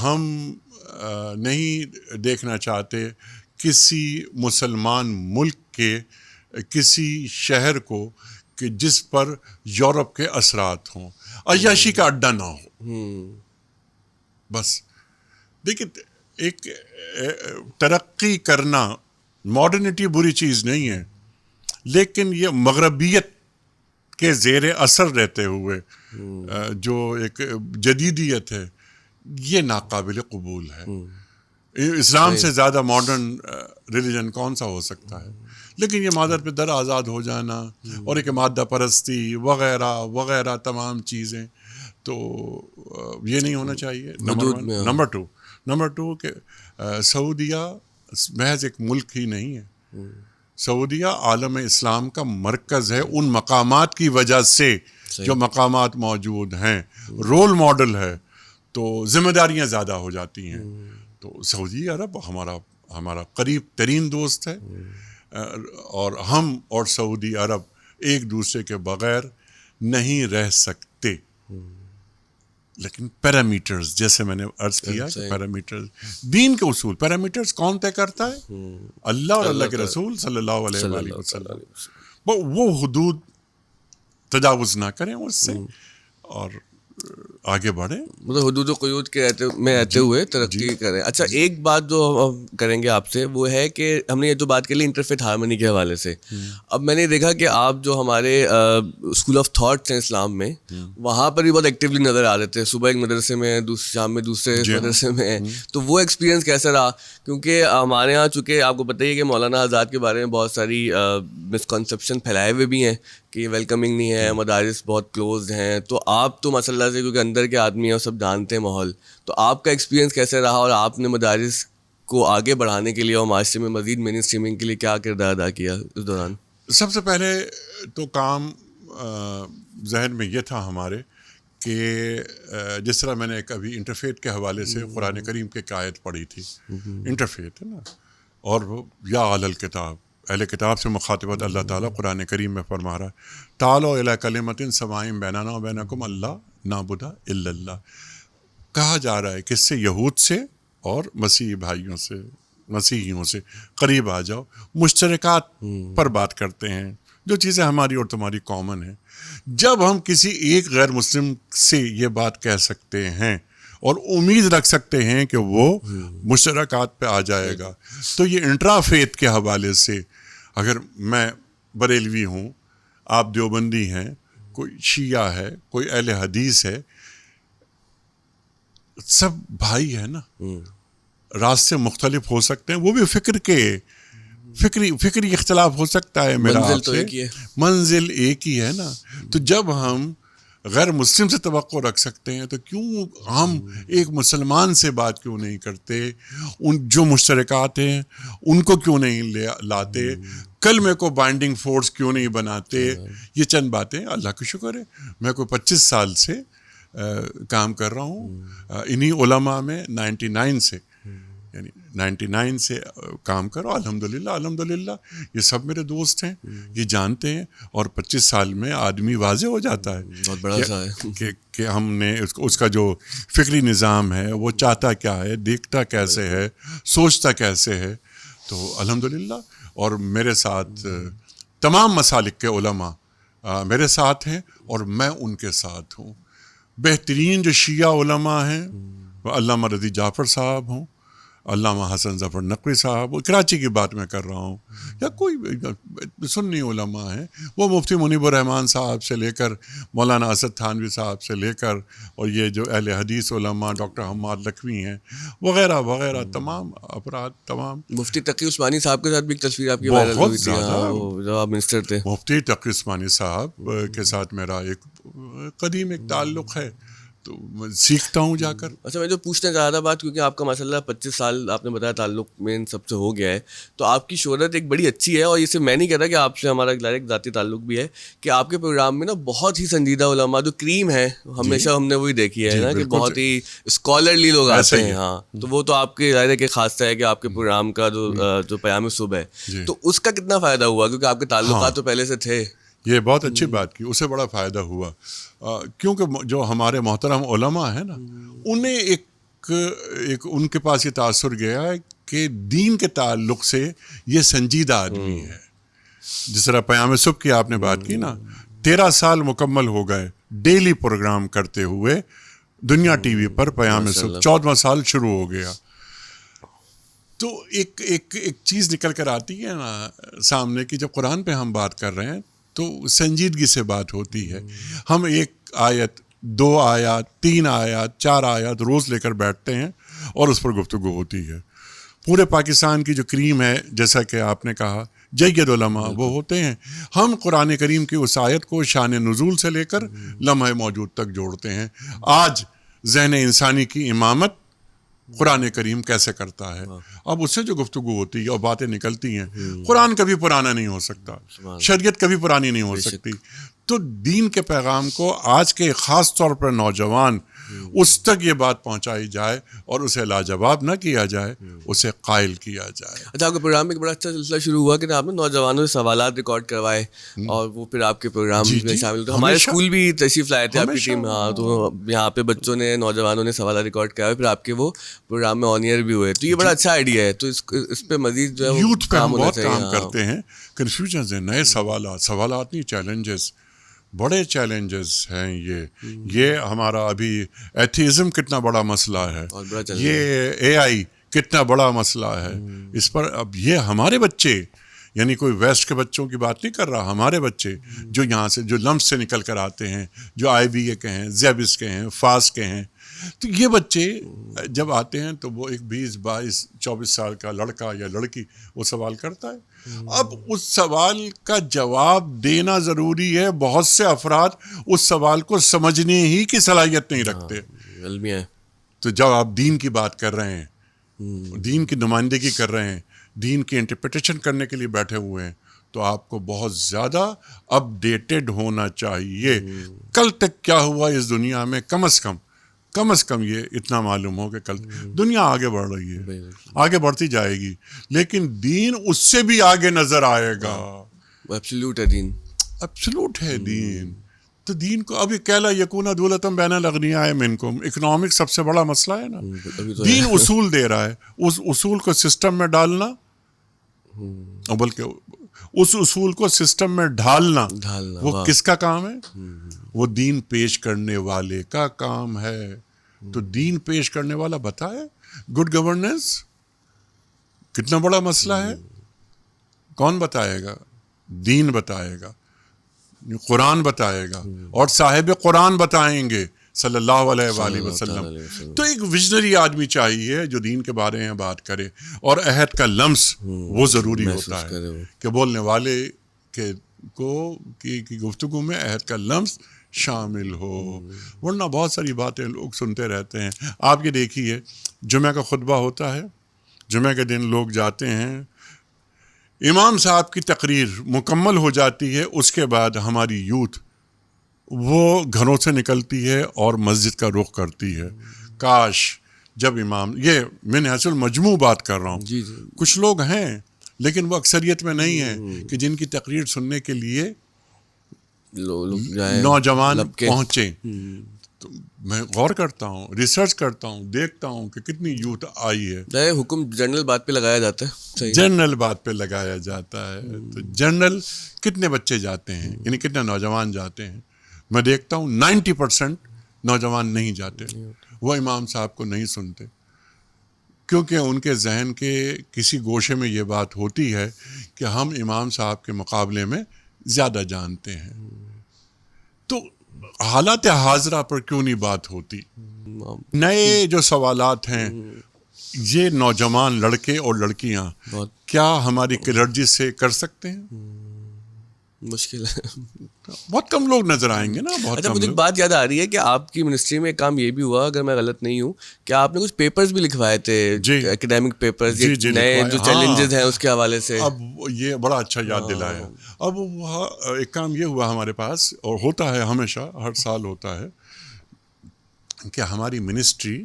ہم نہیں دیکھنا چاہتے کسی مسلمان ملک کے کسی شہر کو کہ جس پر یورپ کے اثرات ہوں, عیاشی کا اڈا نہ ہو. بس دیکھیے, ایک ترقی کرنا, ماڈرنٹی بری چیز نہیں ہے, لیکن یہ مغربیت کے زیر اثر رہتے ہوئے جو ایک جدیدیت ہے, یہ ناقابل قبول ہے. اسلام سے زیادہ ماڈرن ریلیجن کون سا ہو سکتا ہے؟ لیکن یہ مادر پہ در آزاد ہو جانا اور ایک مادہ پرستی وغیرہ وغیرہ تمام چیزیں, تو یہ نہیں ہونا چاہیے. نمبر ٹو کہ سعودیہ محض ایک ملک ہی نہیں ہے. سعودیہ عالم اسلام کا مرکز ہے ان مقامات کی وجہ سے جو مقامات موجود ہیں, رول ماڈل ہے, تو ذمہ داریاں زیادہ ہو جاتی ہیں. تو سعودی عرب ہمارا قریب ترین دوست ہے, اور ہم اور سعودی عرب ایک دوسرے کے بغیر نہیں رہ سکتے. لیکن پیرامیٹرز, جیسے میں نے عرض کیا کہ پیرامیٹرز, دین کے اصول, پیرامیٹرز کون طے کرتا ہے؟ اللہ اور اللہ کے رسول صلی اللہ علیہ وآلہ وسلم. وہ حدود تجاوز نہ کریں اس سے اور آگے بڑھیں, مطلب حدود و قیود کے رہتے ہوئے ترقی کریں. اچھا, ایک بات جو ہم کریں گے آپ سے وہ ہے کہ ہم نے یہ تو بات کر لی انٹرفیتھ ہارمونی کے حوالے سے. اب میں نے دیکھا کہ آپ جو ہمارے اسکول آف تھاٹس ہیں اسلام میں, وہاں پر بھی بہت ایکٹیولی نظر آ رہے تھے. صبح ایک مدرسے میں, شام میں دوسرے مدرسے میں. تو وہ ایکسپیرینس کیسا رہا؟ کیونکہ ہمارے یہاں چونکہ آپ کو پتہ ہی ہے کہ مولانا آزاد کے بارے میں بہت ساری مسکنسیپشن پھیلائے ہوئے بھی ہیں کہ ویلکمنگ نہیں ہے, مدارس بہت کلوزڈ ہیں. تو آپ تو ماشاء اللہ سے کیونکہ اندر کے آدمی ہیں اور سب جانتے ہیں ماحول, تو آپ کا ایکسپیرینس کیسے رہا اور آپ نے مدارس کو آگے بڑھانے کے لیے اور معاشرے میں مزید مین اسٹریمنگ کے لیے کیا کردار ادا کیا اس دوران؟ سب سے پہلے تو کام ذہن میں یہ تھا ہمارے کہ جس طرح میں نے ایک ابھی انٹرفیتھ کے حوالے سے قرآن کریم کی ایک آیت پڑھی تھی, انٹرفیتھ ہے نا, اور یا اہل الکتاب, اہل کتاب سے مخاطبت اللہ تعالیٰ قرآن کریم میں فرما رہا ہے, تعالوا الی کلمۃ سواء بیننا وبینکم اللہ نعبد الا اللہ. کہا جا رہا ہے کس سے؟ یہود سے اور مسیحی بھائیوں سے, مسیحیوں سے قریب آ جاؤ, مشترکات پر بات کرتے ہیں, جو چیزیں ہماری اور تمہاری کامن ہیں. جب ہم کسی ایک غیر مسلم سے یہ بات کہہ سکتے ہیں اور امید رکھ سکتے ہیں کہ وہ مشترکات پہ آ جائے گا, تو یہ انٹرافیتھ کے حوالے سے, اگر میں بریلوی ہوں, آپ دیوبندی ہیں, کوئی شیعہ ہے, کوئی اہل حدیث ہے, سب بھائی ہے نا. راستے مختلف ہو سکتے ہیں, وہ بھی فکری اختلاف ہو سکتا ہے, میرا آپ سے منزل ایک ہی ہے نا. تو جب ہم غیر مسلم سے توقع رکھ سکتے ہیں تو کیوں ہم ایک مسلمان سے بات کیوں نہیں کرتے؟ ان جو مشترکات ہیں ان کو کیوں نہیں لاتے؟ کلمے کو بائنڈنگ فورس کیوں نہیں بناتے؟ یہ چند باتیں اللہ کا شکر ہے میں کوئی 25 سال سے کام کر رہا ہوں انہی علماء میں 99 سے، یعنی 99 سے کام کرو الحمدللہ یہ سب میرے دوست ہیں، یہ جانتے ہیں، اور 25 سال میں آدمی واضح ہو جاتا ہے بہت بڑا سا ہے کہ ہم نے اس کا جو فکری نظام ہے وہ چاہتا کیا ہے، دیکھتا کیسے ہے، سوچتا کیسے ہے. تو الحمدللہ. اور میرے ساتھ تمام مسالک کے علماء میرے ساتھ ہیں اور میں ان کے ساتھ ہوں. بہترین جو شیعہ علماء ہیں وہ علامہ رضی جعفر صاحب ہوں، علامہ حسن ظفر نقوی صاحب، کراچی کی بات میں کر رہا ہوں، یا کوئی سنی علماء ہیں، وہ مفتی منیب الرحمان صاحب سے لے کر مولانا اسد تھانوی صاحب سے لے کر، اور یہ جو اہل حدیث علماء ڈاکٹر حماد لکھوی ہیں وغیرہ وغیرہ، تمام افراد، تمام. مفتی تقی عثمانی صاحب کے ساتھ بھی ایک تصویر آپ کی وائرل ہوئی تھی جب آپ منسٹر تھے. مفتی تقی عثمانی صاحب کے ساتھ میرا ایک قدیم ایک تعلق ہے، تو میں سیکھتا ہوں جا کر. اچھا، میں جو پوچھنا چاہ رہا تھا بات، کیونکہ آپ کا ماشاء اللہ 25 سال آپ نے بتایا تعلق میں ان سب سے ہو گیا ہے، تو آپ کی شہرت ایک بڑی اچھی ہے. اور اسے میں نہیں کہتا کہ آپ سے ہمارا ایک ذاتی تعلق بھی ہے، کہ آپ کے پروگرام میں نا بہت ہی سنجیدہ علماء جو کریم ہے، ہمیشہ ہم نے وہی دیکھی ہے نا، کہ بہت ہی اسکالرلی لوگ آتے ہیں. ہاں، تو وہ تو آپ کے ظاہر ہے کہ خاصہ ہے کہ آپ کے پروگرام کا جو پیام صبح ہے، تو اس کا کتنا فائدہ ہوا؟ کیونکہ آپ کے تعلقات تو پہلے سے تھے. یہ بہت اچھی بات کی، اسے بڑا فائدہ ہوا، کیونکہ جو ہمارے محترم علماء ہیں نا، انہیں ایک ان کے پاس یہ تاثر گیا ہے کہ دین کے تعلق سے یہ سنجیدہ آدمی ہے. جس طرح پیام صبح کی آپ نے بات کی نا، 13 سال مکمل ہو گئے ڈیلی پروگرام کرتے ہوئے دنیا ٹی وی پر پیام صبح، 14واں سال شروع ہو گیا. تو ایک چیز نکل کر آتی ہے نا سامنے کی، جب قرآن پہ ہم بات کر رہے ہیں تو سنجیدگی سے بات ہوتی ہے. ہم ایک آیت، 2 آیات، 3 آیات، 4 آیات روز لے کر بیٹھتے ہیں اور اس پر گفتگو ہوتی ہے. پورے پاکستان کی جو کریم ہے، جیسا کہ آپ نے کہا جید علماء وہ ہوتے ہیں. ہم قرآن کریم کی اس آیت کو شان نزول سے لے کر لمحہ موجود تک جوڑتے ہیں. آج ذہن انسانی کی امامت قرآن کریم کیسے کرتا ہے، اب اس سے جو گفتگو ہوتی ہے اور باتیں نکلتی ہیں. قرآن کبھی پرانا نہیں ہو سکتا، شریعت کبھی پرانی نہیں ہو سکتی. تو دین کے پیغام کو آج کے خاص طور پر نوجوان اس تک یہ بات پہنچائی جائے اور اسے لاجواب نہ کیا جائے، اسے قائل کیا جائے. اچھا، آپ کے پروگرام میں ایک بڑا اچھا سلسلہ شروع ہوا کہ آپ نے نوجوانوں سے سوالات ریکارڈ کروائے اور وہ پھر آپ کے پروگرام میں شامل ہوتے. ہمارے اسکول بھی تشریف لائے تھے آپ کی ٹیم. ہاں، تو یہاں پہ بچوں نے، نوجوانوں نے سوالات ریکارڈ کروائے، پھر آپ کے وہ پروگرام میں آن ایئر بھی ہوئے. تو یہ بڑا اچھا آئیڈیا ہے. تو اس پہ مزید جو ہے یوتھ پہ ہم بہت کام کرتے ہیں. کنفیوژنز ہیں، نئے سوالات نہیں، چیلنجز، بڑے چیلنجز ہیں. یہ ہمارا ابھی ایتھیزم کتنا بڑا مسئلہ ہے، یہ اے آئی کتنا بڑا مسئلہ ہے. اس پر اب یہ ہمارے بچے، یعنی کوئی ویسٹ کے بچوں کی بات نہیں کر رہا، ہمارے بچے جو یہاں سے، جو لمس سے نکل کر آتے ہیں، جو آئی بی اے کے ہیں، زیبس کے ہیں، فاس کے ہیں، تو یہ بچے جب آتے ہیں تو وہ ایک 20 22 24 سال کا لڑکا یا لڑکی وہ سوال کرتا ہے. اب اس سوال کا جواب دینا ضروری ہے. بہت سے افراد اس سوال کو سمجھنے ہی کی صلاحیت نہیں رکھتے. تو جب آپ دین کی بات کر رہے ہیں، دین کی نمائندگی کر رہے ہیں، دین کی انٹرپریٹیشن کرنے کے لیے بیٹھے ہوئے ہیں، تو آپ کو بہت زیادہ اپ ڈیٹڈ ہونا چاہیے. کل تک کیا ہوا اس دنیا میں، کم از کم یہ اتنا معلوم ہو کہ کل دنیا آگے بڑھ رہی ہے، آگے بڑھتی جائے گی، لیکن دین اس سے بھی آگے نظر آئے گا. ایبسلیوٹ ہے دین، ایبسلیوٹ ہے دین. تو دین کو ابھی کہلا یکون دولتم بین الاغنیاء منکم، اکنامک سب سے بڑا مسئلہ ہے نا. دین اصول دے رہا ہے، اس اصول کو سسٹم میں ڈالنا، بلکہ اس اصول کو سسٹم میں ڈھالنا وہ کس کا کام ہے؟ وہ دین پیش کرنے والے کا کام ہے. تو دین پیش کرنے والا بتائے. گڈ گورننس کتنا بڑا مسئلہ ہے، کون بتائے گا؟ دین بتائے گا، قرآن بتائے گا، اور صاحب قرآن بتائیں گے صلی اللہ علیہ وآلہ وسلم. تو ایک ویژنری آدمی چاہیے جو دین کے بارے میں بات کرے. اور عہد کا لمس وہ ضروری ہوتا ہے کہ بولنے والے کی گفتگو میں عہد کا لمس شامل ہو. ورنہ بہت ساری باتیں لوگ سنتے رہتے ہیں. آپ یہ دیکھیے جمعہ کا خطبہ ہوتا ہے, جمعہ کے دن لوگ جاتے ہیں, امام صاحب کی تقریر مکمل ہو جاتی ہے, اس کے بعد ہماری یوتھ وہ گھروں سے نکلتی ہے اور مسجد کا رخ کرتی ہے. کاش جب امام, یہ میں نے اصل مجموع بات کر رہا ہوں, جی جی کچھ لوگ ہیں لیکن وہ اکثریت میں نہیں ہیں کہ جن کی تقریر سننے کے لیے لوگ جائیں نوجوان لب کے. پہنچیں. تو میں غور کرتا ہوں, ریسرچ کرتا ہوں, دیکھتا ہوں کہ کتنی یوتھ آئی ہے. حکم جنرل بات پہ لگایا جاتا ہے, صحیح جنرل بات پہ لگایا جاتا ہے. تو جنرل کتنے بچے جاتے ہیں, یعنی کتنے نوجوان جاتے ہیں؟ میں دیکھتا ہوں 90% نوجوان نہیں جاتے, وہ امام صاحب کو نہیں سنتے, کیونکہ ان کے ذہن کے کسی گوشے میں یہ بات ہوتی ہے کہ ہم امام صاحب کے مقابلے میں زیادہ جانتے ہیں. تو حالات حاضرہ پر کیوں نہیں بات ہوتی؟ نئے جو سوالات ہیں, یہ نوجوان لڑکے اور لڑکیاں کیا ہماری کلرجی سے کر سکتے ہیں؟ مشکل ہے. بہت کم لوگ نظر آئیں گے نا, بہت اچھا کم مجھے لوگ. ایک بات یاد آ رہی ہے کہ آپ کی منسٹری میں ایک کام یہ بھی ہوا, اگر میں غلط نہیں ہوں, کہ آپ نے کچھ پیپرز بھی لکھوائے تھے, اکیڈیمک پیپرز, نئے جو چیلنجز ہیں اس کے حوالے سے. اب یہ بڑا اچھا یاد دلایا. اب وہاں ایک کام یہ ہوا ہمارے پاس, اور ہوتا ہے ہمیشہ, ہر سال ہوتا ہے, کہ ہماری منسٹری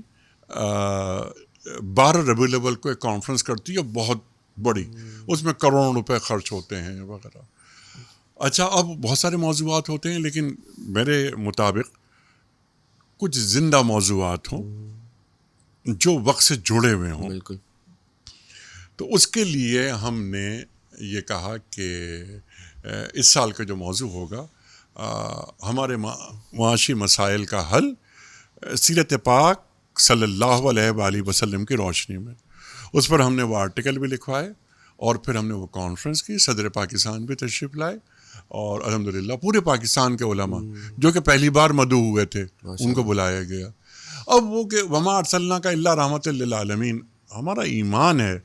12 ربیع الاول کو ایک کانفرنس کرتی ہے بہت بڑی, اس میں کروڑوں روپے خرچ ہوتے ہیں وغیرہ. اچھا, اب بہت سارے موضوعات ہوتے ہیں, لیکن میرے مطابق کچھ زندہ موضوعات ہوں جو وقت سے جڑے ہوئے ہوں. بالکل. تو اس کے لیے ہم نے یہ کہا کہ اس سال کا جو موضوع ہوگا ہمارے معاشی مسائل کا حل سیرت پاک صلی اللہ علیہ وآلہ وسلم کی روشنی میں. اس پر ہم نے وہ آرٹیکل بھی لکھوائے, اور پھر ہم نے وہ کانفرنس کی. صدر پاکستان بھی تشریف لائے, اور الحمدللہ پورے پاکستان کے علماء جو کہ پہلی بار مدعو ہوئے تھے ان کو بلایا گیا. اب وہ کہ وما ارسلناک الا رحمۃ للعالمین, ہمارا ایمان ہے,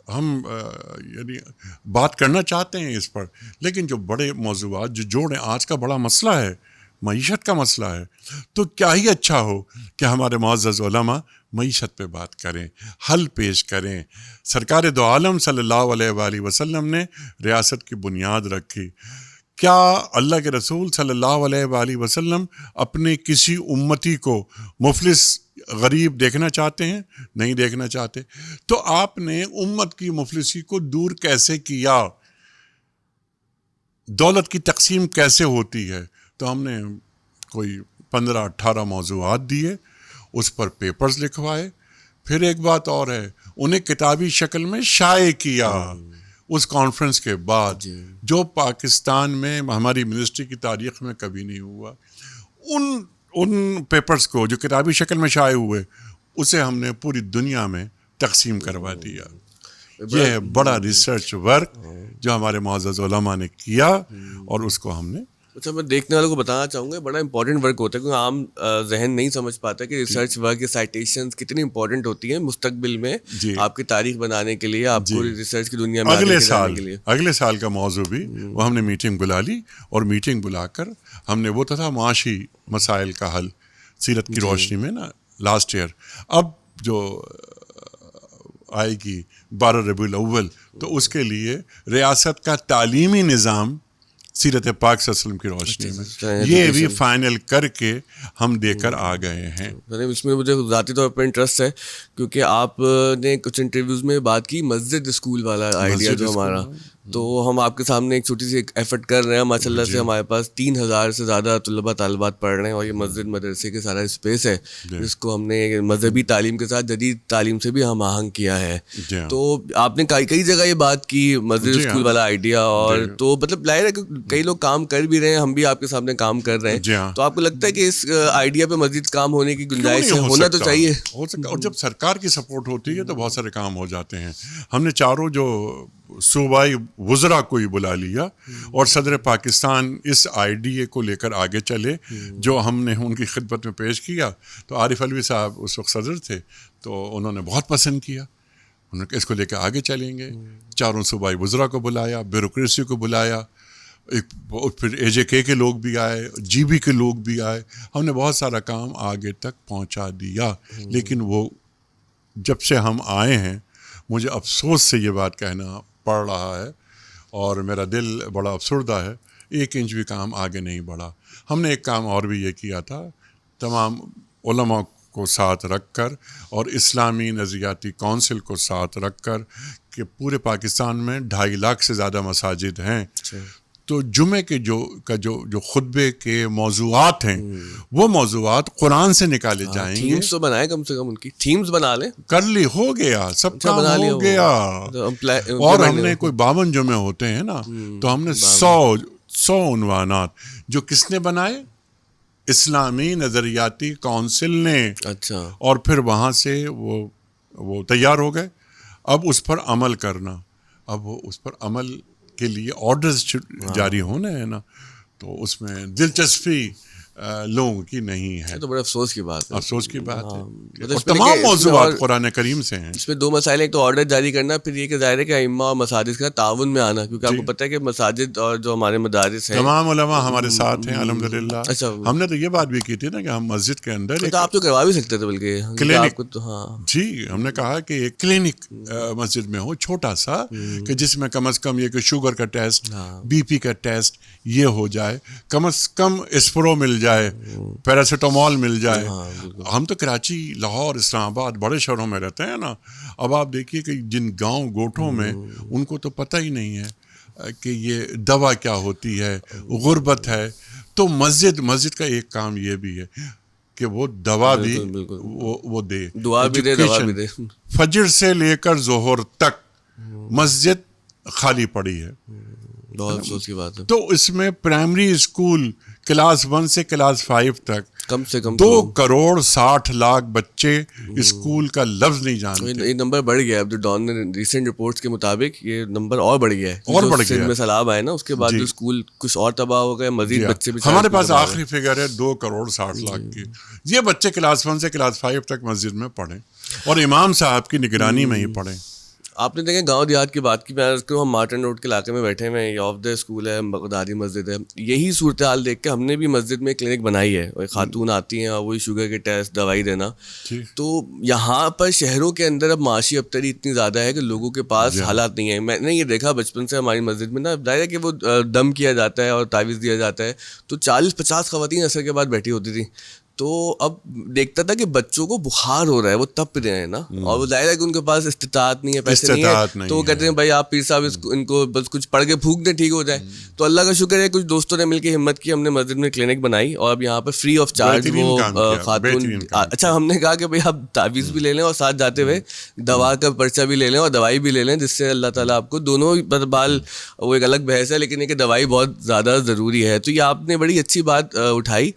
ہم یعنی بات کرنا چاہتے ہیں اس پر, لیکن جو بڑے موضوعات جو جوڑیں, آج کا بڑا مسئلہ ہے, معیشت کا مسئلہ ہے, تو کیا ہی اچھا ہو کہ ہمارے معزز علماء معیشت پہ بات کریں, حل پیش کریں. سرکار دو عالم صلی اللہ علیہ وآلہ وسلم نے ریاست کی بنیاد رکھی. کیا اللہ کے رسول صلی اللہ علیہ وآلہ وسلم اپنے کسی امتی کو مفلس غریب دیکھنا چاہتے ہیں؟ نہیں دیکھنا چاہتے. تو آپ نے امت کی مفلسی کو دور کیسے کیا؟ دولت کی تقسیم کیسے ہوتی ہے؟ تو ہم نے کوئی 15-18 موضوعات دیے, اس پر پیپرز لکھوائے. پھر ایک بات اور ہے, انہیں کتابی شکل میں شائع کیا اس کانفرنس کے بعد, جو پاکستان میں ہماری منسٹری کی تاریخ میں کبھی نہیں ہوا. ان پیپرز کو جو کتابی شکل میں شائع ہوئے, اسے ہم نے پوری دنیا میں تقسیم کروا دیا. یہ بڑا ریسرچ ورک جو ہمارے معزز علماء نے کیا, اور اس کو ہم نے. اچھا, میں دیکھنے والوں کو بتانا چاہوں گا بڑا امپورٹنٹ ورک ہوتا ہے, کیونکہ عام ذہن نہیں سمجھ پاتا کہ ریسرچ ورک یا سائٹیشنز کتنی امپورٹنٹ ہوتی ہیں مستقبل میں آپ کی تاریخ بنانے کے لیے, آپ کو ریسرچ کی دنیا میں اگلے سال کا موضوع بھی وہ ہم نے میٹنگ بلا لی, اور میٹنگ بلا کر ہم نے وہ تھا معاشی مسائل کا حل سیرت کی روشنی میں نا لاسٹ ایئر. اب جو آئے گی 12 ربیع الاول, تو اس کے لیے ریاست کا تعلیمی نظام سیرت پاک صلی اللہ علیہ وسلم کی روشنی میں, یہ بھی فائنل کر کے ہم دے کر آ گئے ہیں. اس میں مجھے ذاتی طور پر انٹرسٹ ہے, کیونکہ آپ نے کچھ انٹرویوز میں بات کی مسجد اسکول والا آئیڈیا جو ہمارا, تو ہم آپ کے سامنے ایک چھوٹی سی ایفرٹ کر رہے ہیں. ماشاء اللہ سے ہمارے پاس 3000 سے زیادہ طلباء طالبات پڑھ رہے ہیں, اور یہ مسجد مدرسے کے سارا اسپیس ہے جس کو ہم نے مذہبی تعلیم کے ساتھ جدید تعلیم سے بھی ہم آہنگ کیا ہے. تو آپ نے کئی جگہ یہ بات کی مسجد اسکول والا آئیڈیا, اور تو مطلب ظاہر ہے کہ کئی لوگ کام کر بھی رہے ہیں, ہم بھی آپ کے سامنے کام کر رہے ہیں. تو آپ کو لگتا ہے کہ اس آئیڈیا پہ مزید کام ہونے کی گنجائش ہے, ہونا تو چاہیے, ہو سکتا. اور جب سرکار کی سپورٹ ہوتی ہے تو بہت سارے کام ہو جاتے ہیں. ہم نے چاروں جو صوبائی وزراء کو ہی بلا لیا, اور صدر پاکستان اس آئیڈیا کو لے کر آگے چلے جو ہم نے ان کی خدمت میں پیش کیا. تو عارف علوی صاحب اس وقت صدر تھے, تو انہوں نے بہت پسند کیا, انہوں نے اس کو لے کے آگے چلیں گے. چاروں صوبائی وزراء کو بلایا, بیوروکریسی کو بلایا, پھر AJK کے لوگ بھی آئے, GB کے لوگ بھی آئے, ہم نے بہت سارا کام آگے تک پہنچا دیا. لیکن وہ جب سے ہم آئے ہیں مجھے افسوس سے یہ بات کہنا پڑ رہا ہے اور میرا دل بڑا افسردہ ہے, 1 انچ بھی کام آگے نہیں بڑھا. ہم نے ایک کام اور بھی یہ کیا تھا, تمام علماء کو ساتھ رکھ کر اور اسلامی نظریاتی کونسل کو ساتھ رکھ کر کہ پورے پاکستان میں 2.5 لاکھ سے زیادہ مساجد ہیں, تو جمعے کے جو خطبے کے موضوعات ہیں وہ موضوعات قرآن سے نکالے جائیں گے. تھیمز تو بنائیں, کم سے کم ان کی تھیمز بنا لیں. کر لی, ہو گیا, سب کام ہو گیا. اور ہم نے کوئی 52 جمعے ہوتے ہیں نا, تو ہم نے 100 عنوانات جو کس نے بنائے, اسلامی نظریاتی کونسل نے. اچھا. اور پھر وہاں سے وہ تیار ہو گئے. اب اس پر عمل کرنا, اب اس پر عمل کے لیے آرڈرز جاری ہونے ہیں نا, تو اس میں دلچسپی لوگوں کی نہیں ہے. تو بڑا افسوس کی بات ہے. افسوس کی بات ہے. اور تمام موضوعات قرآن کریم سے ہیں. اس میں 2 مسائل, ایک تو آرڈر جاری کرنا, پھر یہ کہ ظاہر ہے کہ ائمہ اور مساجد کا تعاون میں آنا, کیونکہ آپ کو پتہ ہے کہ مساجد اور جو ہمارے مدارس ہیں تمام علماء ہمارے ساتھ ہیں الحمدللہ. اچھا, ہم نے تو یہ بات بھی کی تھی نا کہ ہم مسجد کے اندر تو آپ تو کروا بھی سکتے تھے بلکہ کلینک. ہاں جی, ہم نے کہا کہ ایک کلینک مسجد میں ہو چھوٹا سا, کہ جس میں کم از کم یہ کہ شوگر کا ٹیسٹ, BP کا ٹیسٹ یہ ہو جائے, کم از کم اسپرو مل جائے, پیراسیٹامول مل جائے. ہم تو کراچی, لاہور, اسلام آباد بڑے شہروں میں رہتے ہیں نا. اب آپ دیکھیے کہ جن گاؤں گوٹھوں میں ان کو تو پتہ ہی نہیں ہے کہ یہ دوا کیا ہوتی ہے, غربت ہے. تو مسجد کا ایک کام یہ بھی ہے کہ وہ دوا بھی وہ دے, دعا بھی دے, دوا بھی دے. فجر سے لے کر ظہر تک مسجد خالی پڑی ہے. بہت افسوس کی بات ہے. تو اس میں پرائمری اسکول کلاس 1 سے کلاس 5 تک کم سے کم 2 کروڑ 60 لاکھ بچے اسکول کا لفظ نہیں جانتے. یہ نمبر بڑھ گیا ہے. اب جو ڈان نے ریسنٹ رپورٹس کے مطابق یہ نمبر اور بڑھ گیا ہے, اور بڑھ گیا میں سیلاب آئے نا, اس کے بعد جو اسکول کچھ اور تباہ ہو گئے, مزید بچے بھی. ہمارے پاس آخری فگر ہے 2 کروڑ 60 لاکھ کی. یہ بچے کلاس 1 سے کلاس 5 تک مسجد میں پڑھیں اور امام صاحب کی نگرانی میں ہی پڑھیں. آپ نے دیکھا گاؤں دیہات کی بات کی, میں ہم مارٹن روڈ کے علاقے میں بیٹھے ہوئے ہیں, یہ آف دا اسکول ہے, بغدادی مسجد ہے. یہی صورتحال دیکھ کے ہم نے بھی مسجد میں کلینک بنائی ہے, اور خاتون آتی ہیں اور وہی شوگر کے ٹیسٹ, دوائی دینا. تو یہاں پر شہروں کے اندر اب معاشی ابتری اتنی زیادہ ہے کہ لوگوں کے پاس حالات نہیں ہیں. میں نے یہ دیکھا بچپن سے ہماری مسجد میں نا, ظاہر ہے کہ وہ دم کیا جاتا ہے اور تعویذ دیا جاتا ہے, تو 40-50 خواتین عصر کے بعد بیٹھی ہوتی تھیں. تو اب دیکھتا تھا کہ بچوں کو بخار ہو رہا ہے, وہ تپ رہے ہیں نا, اور وہ ظاہر ہے کہ ان کے پاس استطاعت نہیں ہے, پیسے نہیں ہے, تو وہ کہتے ہیں بھائی آپ پیر صاحب ان کو بس کچھ پڑھ کے پھونک دیں, ٹھیک ہو جائے. تو اللہ کا شکر ہے کچھ دوستوں نے مل کے ہمت کی, ہم نے مسجد میں کلینک بنائی, اور اب یہاں پہ فری آف چارج وہ خاتون. اچھا, ہم نے کہا کہ بھائی آپ تعویذ بھی لے لیں اور ساتھ جاتے ہوئے دوا کا پرچہ بھی لے لیں اور دوائی بھی لے لیں, جس سے اللہ تعالیٰ آپ کو دونوں بال, وہ ایک الگ بحث ہے, لیکن یہ کہ دوائی بہت زیادہ ضروری ہے. تو یہ آپ نے بڑی اچھی بات اٹھائی,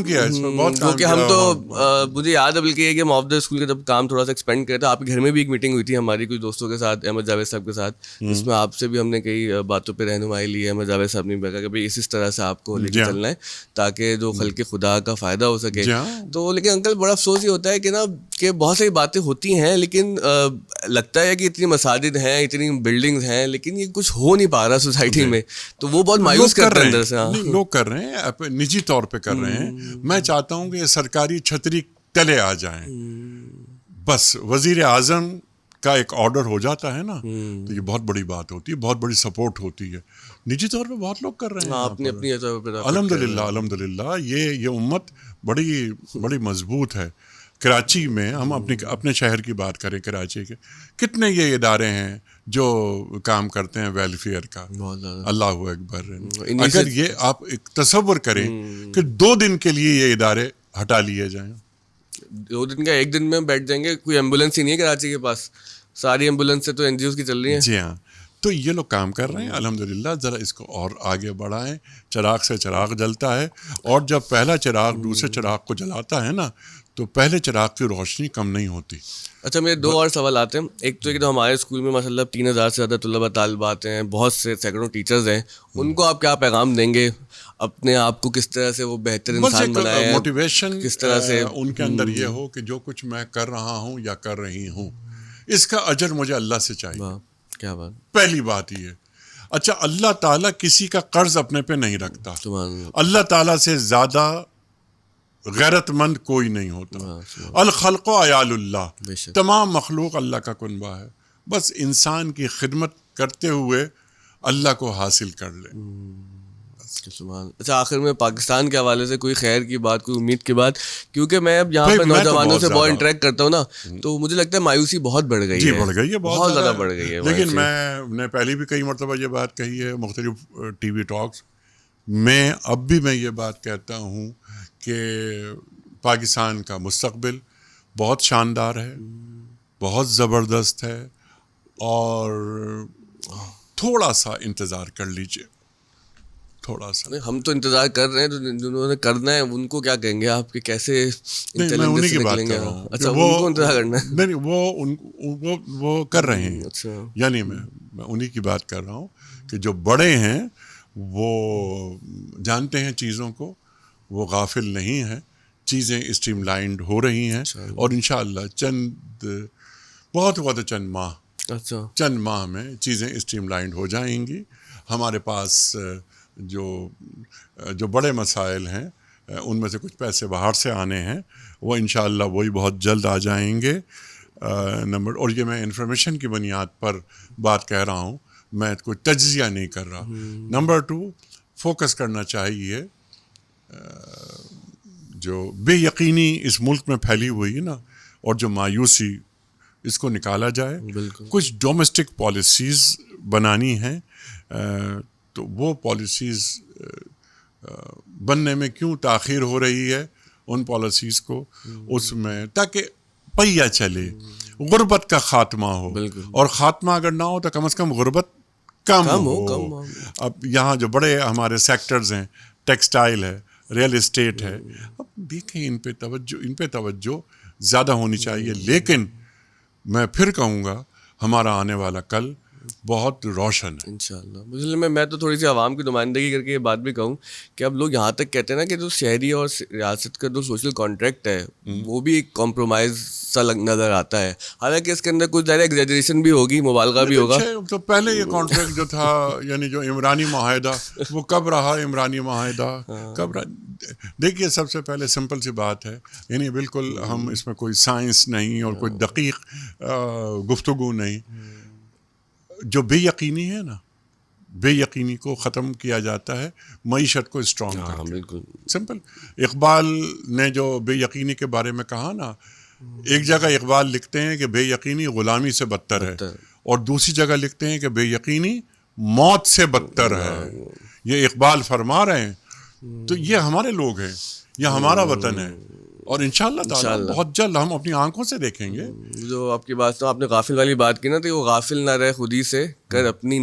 کہ ہم تو مجھے یاد ہے بلکہ یہ کہ ہم آف دا اسکول کا جب کام تھوڑا سا ایکسپینڈ کرے تھا, آپ کے گھر میں بھی ایک میٹنگ ہوئی تھی ہماری کچھ دوستوں کے ساتھ, احمد جاوید صاحب کے ساتھ, جس میں آپ سے بھی ہم نے کئی باتوں پہ رہنمائی لی ہے. احمد جاوید صاحب نے کہا کہ بھائی اس طرح سے آپ کو لے کے چلنا ہے تاکہ جو خلق خدا کا فائدہ ہو سکے. تو لیکن انکل بڑا افسوس یہ ہوتا ہے کہ نا کہ بہت ساری باتیں ہوتی ہیں, لیکن لگتا ہے کہ اتنی مساجد ہیں, اتنی بلڈنگز ہیں, لیکن یہ کچھ ہو نہیں پا رہا سوسائٹی میں, تو وہ بہت مایوس کر رہے ہیں اندر سے. لوگ کر رہے ہیں, نجی طور پہ کر رہے ہیں. میں چاہتا ہوں کہ سرکاری چھتری تلے آ جائیں, بس وزیر اعظم کا ایک آرڈر ہو جاتا ہے نا, تو یہ بہت بڑی بات ہوتی ہے, بہت بڑی سپورٹ ہوتی ہے. نجی طور پہ بہت لوگ کر رہے ہیں. آپ نے اپنی الحمدللہ یہ امت بڑی مضبوط ہے. کراچی میں ہم اپنے شہر کی بات کریں, کراچی کے کتنے یہ ادارے ہیں جو کام کرتے ہیں ویلفیئر کا, اللہ اکبر. اگر یہ آپ ایک تصور کریں کہ 2 دن کے لیے یہ ادارے ہٹا لیے جائیں, 2 دن کا 1 دن میں بیٹھ جائیں گے. کوئی ایمبولینس ہی نہیں ہے کراچی کے پاس, ساری ایمبولینس سے تو NGOs کی چل رہی ہیں. جی ہاں, تو یہ لوگ کام کر رہے ہیں الحمدللہ. ذرا اس کو اور آگے بڑھائیں. چراغ سے چراغ جلتا ہے, اور جب پہلا چراغ دوسرے چراغ کو جلاتا ہے نا, تو پہلے چراغ کی روشنی کم نہیں ہوتی. اچھا, میرے 2 اور سوال آتے ہیں. ایک تو یہ کہ ہمارے اسکول میں ماشاء اللہ 3000 سے زیادہ طلباء طالبات ہیں, بہت سے سینکڑوں ٹیچرز ہیں, ان کو آپ کیا پیغام دیں گے, اپنے آپ کو کس طرح سے وہ بہتر انسان بنائیں, موٹیویشن کس طرح سے ان کے اندر یہ ہو کہ جو کچھ میں کر رہا ہوں یا کر رہی ہوں, اس کا اجر مجھے اللہ سے چاہیے. کیا بات, پہلی بات یہ. اچھا اللہ تعالیٰ کسی کا قرض اپنے پہ نہیں رکھتا. سبحان اللہ. اللہ تعالیٰ سے زیادہ غیرت مند کوئی نہیں ہوتا. الخلق عیال اللہ, بے شک. تمام مخلوق اللہ کا کنبہ ہے. بس انسان کی خدمت کرتے ہوئے اللہ کو حاصل کر لے. سبحان. اچھا آخر میں پاکستان کے حوالے سے کوئی خیر کی بات, کوئی امید کی بات, کیونکہ میں اب یہاں پہ نوجوانوں سے بہت انٹریکٹ کرتا ہوں نا, تو مجھے لگتا ہے مایوسی بہت بڑھ گئی ہے. جی بڑھ گئی ہے, بہت زیادہ بڑھ گئی ہے. لیکن میں نے پہلے بھی کئی مرتبہ یہ بات کہی ہے مختلف ٹی وی ٹاکس میں, اب بھی میں یہ بات کہتا ہوں کہ پاکستان کا مستقبل بہت شاندار ہے, بہت زبردست ہے, اور تھوڑا سا انتظار کر لیجئے, تھوڑا سا. ہم تو انتظار کر رہے ہیں, تو جنہوں نے کرنا ہے ان کو کیا کہیں گے آپ کہ کیسے میں انہیں کی بات کر رہا ہوں. اچھا ان کو انتظار کرنا ہے. نہیں وہ کر رہے ہیں. اچھا یعنی میں انہیں کی بات کر رہا ہوں کہ جو بڑے ہیں وہ جانتے ہیں چیزوں کو, وہ غافل نہیں ہیں. چیزیں اسٹریم لائنڈ ہو رہی ہیں اور انشاءاللہ چند ماہ میں چیزیں اسٹریم لائنڈ ہو جائیں گی. ہمارے پاس جو بڑے مسائل ہیں ان میں سے کچھ پیسے باہر سے آنے ہیں, وہ انشاءاللہ وہی بہت جلد آ جائیں گے. اور یہ میں انفارمیشن کی بنیاد پر بات کہہ رہا ہوں, میں کوئی تجزیہ نہیں کر رہا. نمبر 2, فوکس کرنا چاہیے. جو بے یقینی اس ملک میں پھیلی ہوئی ہے نا, اور جو مایوسی, اس کو نکالا جائے. کچھ ڈومیسٹک پالیسیز بنانی ہیں, تو وہ پالیسیز بننے میں کیوں تاخیر ہو رہی ہے, ان پالیسیز کو اس میں, تاکہ پہیہ چلے, غربت کا خاتمہ ہو. اور خاتمہ اگر نہ ہو تو کم از کم غربت کم ہو. اب یہاں جو بڑے ہمارے سیکٹرز ہیں, ٹیکسٹائل ہے, ریئل اسٹیٹ ہے, اب دیکھیں ان پہ توجہ زیادہ ہونی چاہیے. لیکن میں پھر کہوں گا ہمارا آنے والا کل بہت روشن ہے انشاءاللہ. میں تو تھوڑی سی عوام کی نمائندگی کر کے یہ بات بھی کہوں کہ اب لوگ یہاں تک کہتے ہیں نا کہ جو شہری اور ریاست کا جو سوشل کانٹریکٹ ہے وہ بھی ایک کمپرومائز سا نظر آتا ہے. حالانکہ اس کے اندر کچھ زیادہ ایگزیجریشن بھی ہوگی, مبالغہ بھی ہوگا. تو پہلے یہ کانٹریکٹ جو تھا, یعنی جو عمرانی معاہدہ, وہ کب رہا عمرانی معاہدہ, کب رہا؟ دیکھیے سب سے پہلے سمپل سی بات ہے, یعنی بالکل ہم اس میں کوئی سائنس نہیں اور کوئی دقیق گفتگو نہیں. جو بے یقینی ہے نا, بے یقینی کو ختم کیا جاتا ہے معیشت کو اسٹرانگ کر کے. بالکل سمپل. اقبال نے جو بے یقینی کے بارے میں کہا نا, ایک جگہ اقبال لکھتے ہیں کہ بے یقینی غلامی سے بدتر ہے, اور دوسری جگہ لکھتے ہیں کہ بے یقینی موت سے بدتر ہے. یہ اقبال فرما رہے ہیں. تو یہ ہمارے لوگ ہیں, یہ ہمارا وطن ہے, اور انشاءاللہ تعالیٰ بہت جلد ہم اپنی آنکھوں سے دیکھیں گے. جو آپ کی بات, تو آپ نے غافل والی بات کی نا, تو وہ غافل نہ رہ خودی سے کر اپنی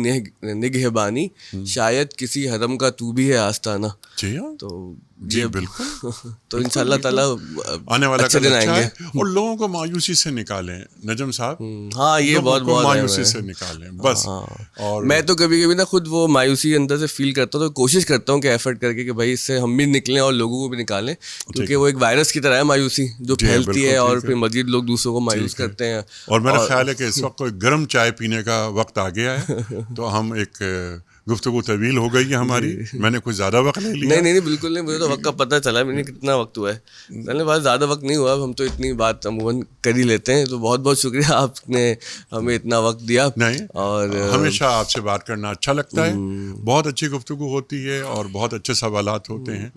نگہبانی, شاید کسی حرم کا تو بھی ہے آستانہ. جی ہاں, تو جی بالکل. تو انشاءاللہ تعالیٰ آنے والا اچھے دن آئیں گے, اور لوگوں کو مایوسی سے نکالیں نجم صاحب. ہاں یہ بہت مایوسی سے نکالیں بس. اور میں تو کبھی کبھی نا خود وہ مایوسی اندر سے فیل کرتا ہوں, تو کوشش کرتا ہوں کہ ایفرٹ کر کے کہ بھائی اس سے ہم بھی نکلیں اور لوگوں کو بھی نکالیں, کیونکہ وہ ایک وائرس کی طرح ہے مایوسی, جو پھیلتی ہے اور پھر مزید لوگ دوسروں کو مایوس کرتے ہیں. اور میرا خیال ہے کہ اس وقت کوئی گرم چائے پینے کا وقت آ گیا ہے, تو ہم ایک گفتگو طویل ہو گئی ہے ہماری. میں نے کچھ زیادہ وقت نہیں لیا. نہیں بالکل نہیں, مجھے تو وقت کا پتہ چلا میں نے کتنا وقت ہوا ہے. پہلے بات زیادہ وقت نہیں ہوا, ہم تو اتنی بات عموماً کر ہی لیتے ہیں. تو بہت بہت شکریہ, آپ نے ہمیں اتنا وقت دیا. نہیں, اور ہمیشہ آپ سے بات کرنا اچھا لگتا ہے. بہت اچھی گفتگو ہوتی ہے اور بہت اچھے سوالات ہوتے ہیں.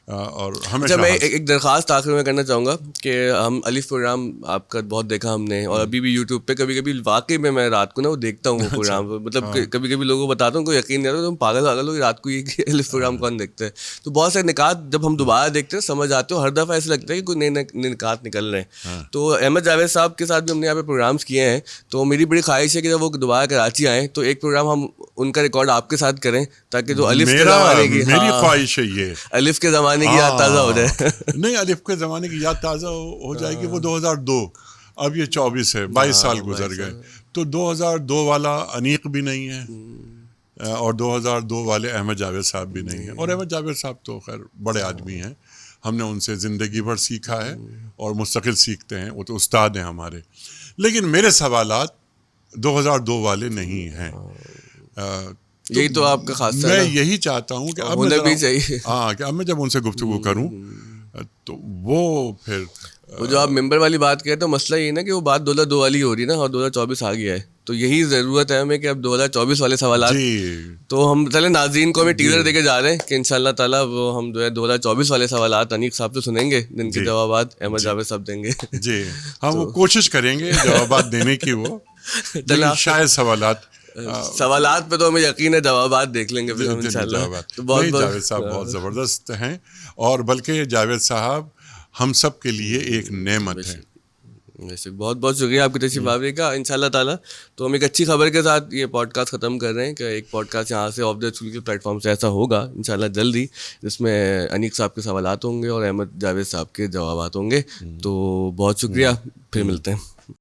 اور ہمیشہ میں ایک درخواست آخر میں کرنا چاہوں گا کہ ہم الف پروگرام آپ کا بہت دیکھا ہم نے, اور ابھی بھی یوٹیوب پہ کبھی کبھی واقعی میں رات کو نا وہ دیکھتا ہوں وہ پروگرام. مطلب کبھی کبھی لوگوں کو بتاتا ہوں, کوئی یقین نہیں آتا, تم پاگل لوگ رات کو یہ الف پروگرام کون دیکھتے ہیں. تو بہت سارے نکات جب ہم دوبارہ دیکھتے ہیں سمجھ آتے ہیں, ہر دفعہ ایسا لگتا ہے کہ کوئی نئے نکات نکل رہے ہیں. تو احمد جاوید صاحب کے ساتھ بھی ہم نے یہاں پہ پروگرامس کیے ہیں, تو میری بڑی خواہش ہے کہ جب وہ دوبارہ کراچی آئیں تو ایک پروگرام ہم ان کا ریکارڈ آپ کے ساتھ کریں, تاکہ جو الف کے زمانے کی, میری خواہش ہے یہ, الف کے زمانے کی یاد تازہ ہو جائے. نہیں, الف کے زمانے کی یاد تازہ ہو جائے گی. وہ 2002, اب یہ 24 ہے, 22 سال گزر گئے. تو 2002 والا انیق بھی نہیں ہے, اور 2002 والے احمد جاوید صاحب بھی نہیں ہیں. اور احمد جاوید صاحب تو خیر بڑے آدمی ہیں, ہم نے ان سے زندگی بھر سیکھا ہے اور مستقل سیکھتے ہیں, وہ تو استاد ہیں ہمارے. لیکن میرے سوالات 2002 والے نہیں ہیں. یہی تو آپ کا خاصہ میں ہے یہی چاہتا ہوں کہ اب ہونا بھی چاہیے. ہاں کہ اب میں جب ان سے گفتگو کروں تو وہ پھر وہ جو آپ ممبر والی بات کہتے ہیں مسئلہ یہی نا کہ وہ بات 2002 والی ہو رہی ہے نا اور 2024 آ گیا ہے, تو یہی ضرورت ہے ہمیں کہ اب 2024 والے سوالات, تو ہم چلے ناظرین کو ہمیں ٹیزر دے کے جا رہے ہیں کہ انشاءاللہ تعالیٰ وہ ہم جو ہے 2024 والے سوالات انیق صاحب سے سنیں گے, جن کے جوابات احمد جاوید صاحب دیں گے. جی ہم وہ کوشش کریں گے جوابات دینے کی, وہ شاید سوالات پہ تو ہمیں یقین ہے جوابات دیکھ لیں گے پھر ہم انشاءاللہ. تو بہت جاوید صاحب بہت زبردست ہیں, اور بلکہ جاوید صاحب ہم سب کے لیے ایک نعمت ہے. ویسے بہت بہت شکریہ آپ کی تشریف آوری کا. انشاءاللہ تعالیٰ تو ہم ایک اچھی خبر کے ساتھ یہ پوڈ کاسٹ ختم کر رہے ہیں کہ ایک پوڈ کاسٹ یہاں سے آف دا اسکول کے پلیٹ فارم سے ایسا ہوگا انشاءاللہ جلدی, جس میں انیق صاحب کے سوالات ہوں گے اور احمد جاوید صاحب کے جوابات ہوں گے. تو بہت شکریہ, پھر ملتے ہیں.